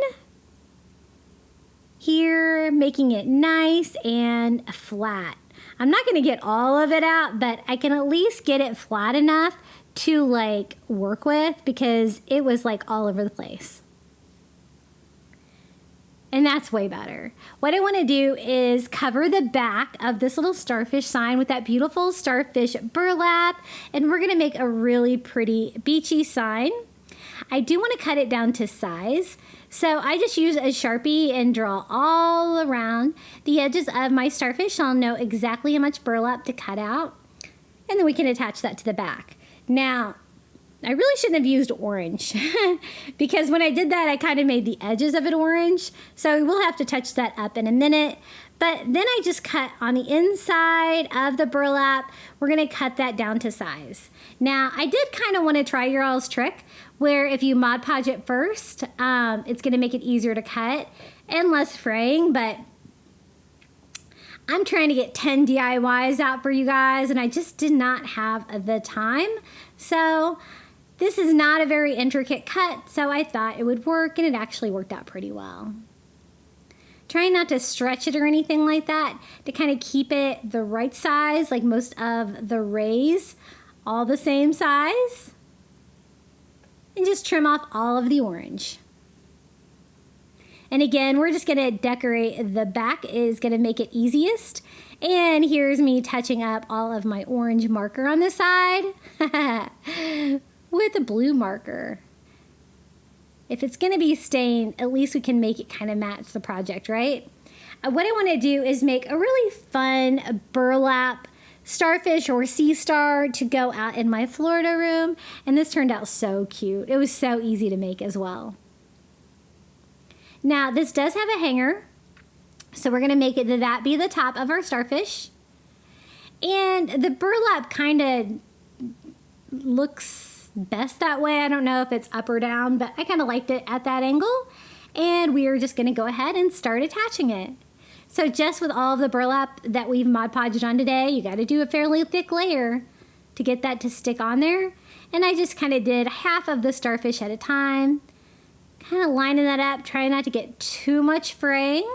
here, making it nice and flat. I'm not gonna get all of it out, but I can at least get it flat enough to like work with, because it was like all over the place. And that's way better. What I want to do is cover the back of this little starfish sign with that beautiful starfish burlap. And we're going to make a really pretty beachy sign. I do want to cut it down to size. So I just use a Sharpie and draw all around the edges of my starfish. I'll know exactly how much burlap to cut out. And then we can attach that to the back. Now, I really shouldn't have used orange because when I did that, I kind of made the edges of it orange. So we'll have to touch that up in a minute. But then I just cut on the inside of the burlap. We're going to cut that down to size. Now, I did kind of want to try your all's trick where if you Mod Podge it first, it's going to make it easier to cut and less fraying. But I'm trying to get 10 DIYs out for you guys, and I just did not have the time. So this is not a very intricate cut, so I thought it would work, and it actually worked out pretty well. Trying not to stretch it or anything like that to kind of keep it the right size, like most of the rays, all the same size. And just trim off all of the orange. And again, we're just gonna decorate the back is gonna make it easiest. And here's me touching up all of my orange marker on the side with a blue marker. If it's gonna be stained, at least we can make it kind of match the project, right? What I wanna do is make a really fun burlap starfish or sea star to go out in my Florida room. And this turned out so cute. It was so easy to make as well. Now, this does have a hanger, so we're gonna make it that be the top of our starfish. And the burlap kind of looks best that way. I don't know if it's up or down, but I kind of liked it at that angle. And we are just gonna go ahead and start attaching it. So just with all of the burlap that we've Mod Podged on today, you gotta do a fairly thick layer to get that to stick on there. And I just kind of did half of the starfish at a time. Kind of lining that up, trying not to get too much fraying.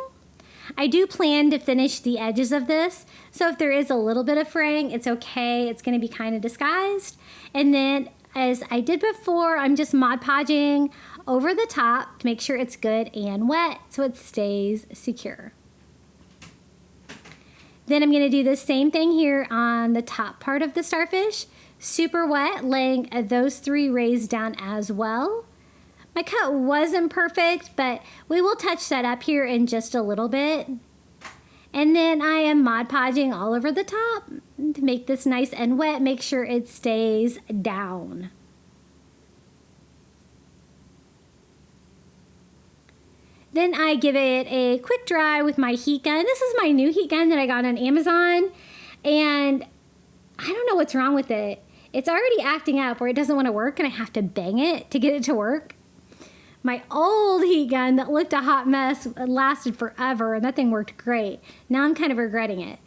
I do plan to finish the edges of this, so if there is a little bit of fraying, it's okay. It's going to be kind of disguised. And then, as I did before, I'm just Mod Podging over the top to make sure it's good and wet so it stays secure. Then I'm going to do the same thing here on the top part of the starfish. Super wet, laying those 3 rays down as well. My cut wasn't perfect, but we will touch that up here in just a little bit. And then I am Mod Podging all over the top to make this nice and wet. Make sure it stays down. Then I give it a quick dry with my heat gun. This is my new heat gun that I got on Amazon. And I don't know what's wrong with it. It's already acting up where it doesn't want to work and I have to bang it to get it to work. My old heat gun that looked a hot mess lasted forever and that thing worked great. Now I'm kind of regretting it.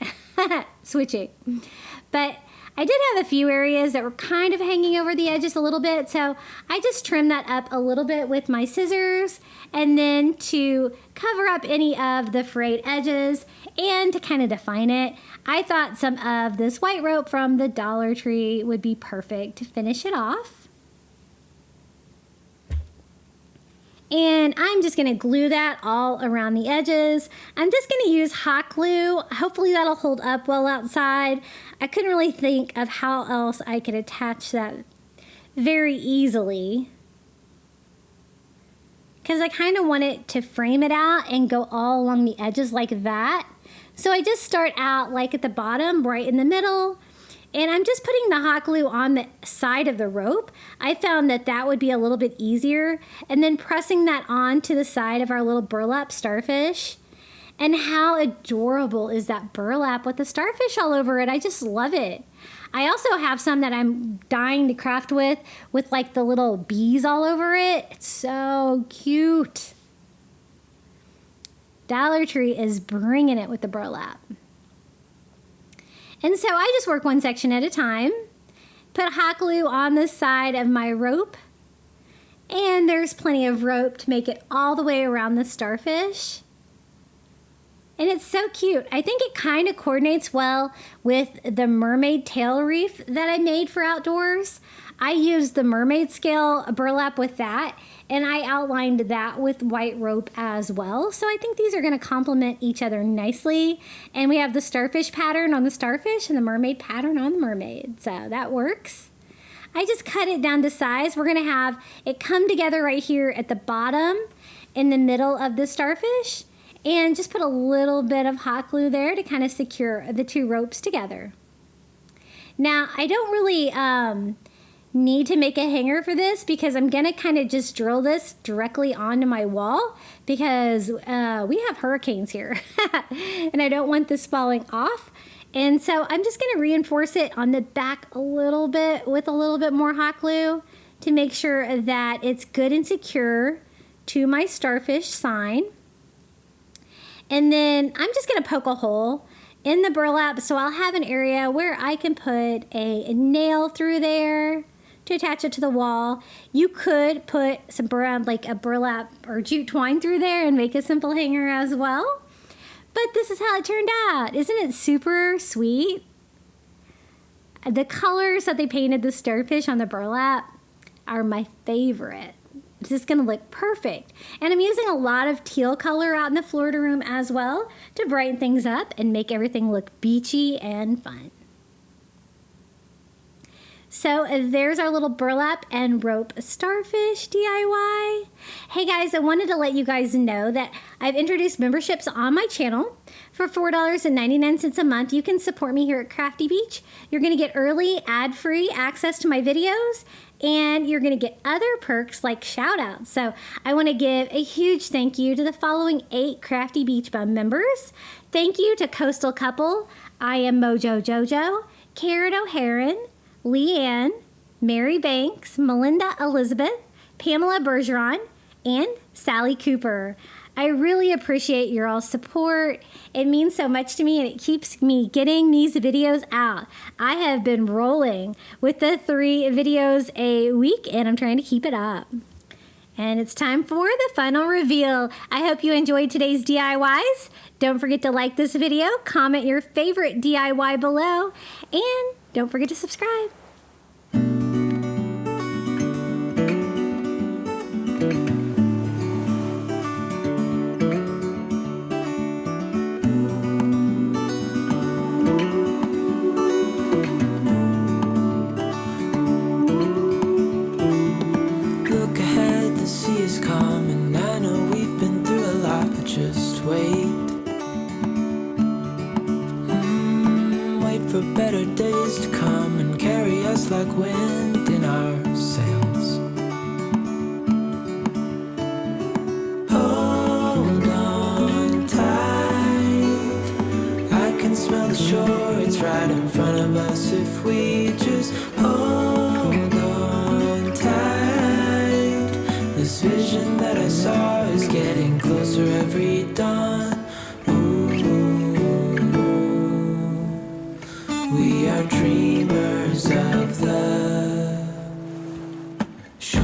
Switching. But I did have a few areas that were kind of hanging over the edges a little bit, so I just trimmed that up a little bit with my scissors, and then to cover up any of the frayed edges and to kind of define it, I thought some of this white rope from the Dollar Tree would be perfect to finish it off. And I'm just gonna glue that all around the edges. I'm just gonna use hot glue. Hopefully that'll hold up well outside. I couldn't really think of how else I could attach that very easily, because I kind of want it to frame it out and go all along the edges like that. So I just start out like at the bottom, right in the middle, and I'm just putting the hot glue on the side of the rope. I found that that would be a little bit easier. And then pressing that onto the side of our little burlap starfish. And how adorable is that burlap with the starfish all over it? I just love it. I also have some that I'm dying to craft with like the little bees all over it. It's so cute. Dollar Tree is bringing it with the burlap. And so I just work one section at a time, put hot glue on the side of my rope, and there's plenty of rope to make it all the way around the starfish. And it's so cute. I think it kind of coordinates well with the mermaid tail reef that I made for outdoors. I used the mermaid scale burlap with that, and I outlined that with white rope as well. So I think these are going to complement each other nicely. And we have the starfish pattern on the starfish and the mermaid pattern on the mermaid. So that works. I just cut it down to size. We're gonna have it come together right here at the bottom in the middle of the starfish, and just put a little bit of hot glue there to kind of secure the two ropes together. Now, I don't really need to make a hanger for this because I'm gonna kind of just drill this directly onto my wall because we have hurricanes here and I don't want this falling off. And so I'm just gonna reinforce it on the back a little bit with a little bit more hot glue to make sure that it's good and secure to my starfish sign. And then I'm just gonna poke a hole in the burlap, so I'll have an area where I can put a nail through there to attach it to the wall. You could put some like a burlap or jute twine through there and make a simple hanger as well. But this is how it turned out. Isn't it super sweet? The colors that they painted the starfish on the burlap are my favorite. It's just gonna look perfect. And I'm using a lot of teal color out in the Florida room as well to brighten things up and make everything look beachy and fun. So there's our little burlap and rope starfish DIY. Hey guys, I wanted to let you guys know that I've introduced memberships on my channel. For $4.99 a month, you can support me here at Crafty Beach. You're gonna get early, ad-free access to my videos, and you're gonna get other perks like shout outs. So I wanna give a huge thank you to the following 8 Crafty Beach Bum members. Thank you to Coastal Couple, I Am Mojo Jojo, Karen O'Haron, Leanne, Mary Banks, Melinda Elizabeth, Pamela Bergeron, and Sally Cooper. I really appreciate your all support. It means so much to me and it keeps me getting these videos out. I have been rolling with the 3 videos a week and I'm trying to keep it up. And it's time for the final reveal. I hope you enjoyed today's DIYs. Don't forget to like this video, comment your favorite DIY below, and don't forget to subscribe. Look ahead, the sea is calm, and I know we've been through a lot, but just wait. Wait for better days to come and carry us like wind in our sails. Hold on tight, I can smell the shore, it's right in front of us if we just hold on tight. This vision that I saw is getting closer every dawn. We are dreamers of the shore.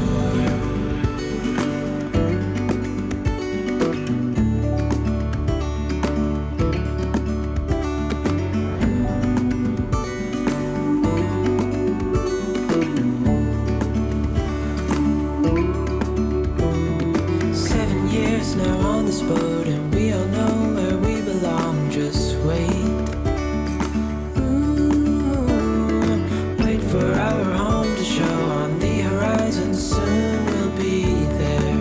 7 years now on this boat, and we all know where we belong. Just wait. For our home to show on the horizon, soon we'll be there.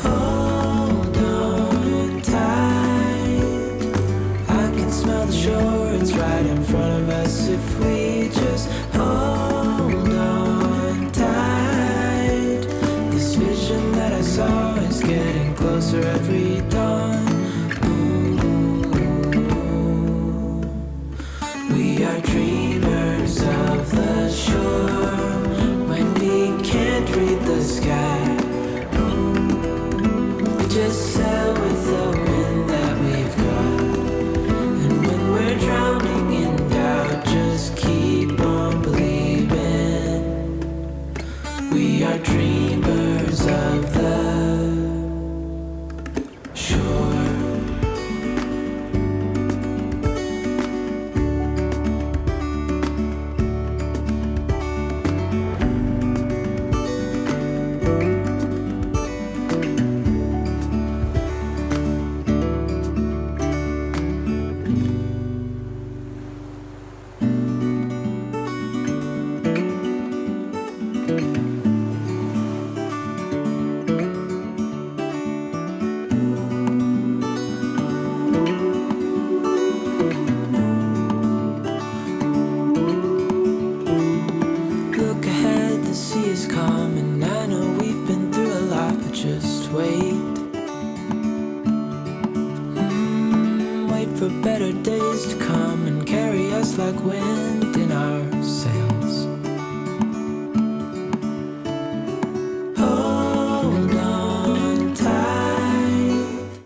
Hold on tight, I can smell the shore, it's right in front of us if we just hold on tight. This vision that I saw is getting closer every dawn. We are dreamers of the shore when we can't read the sky. We just sail with the wind that we've got, and when we're drowning in doubt, just keep for better days to come and carry us like wind in our sails. Hold on tight.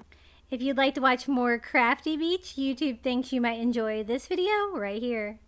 If you'd like to watch more Crafty Beach YouTube things you might enjoy, this video right here.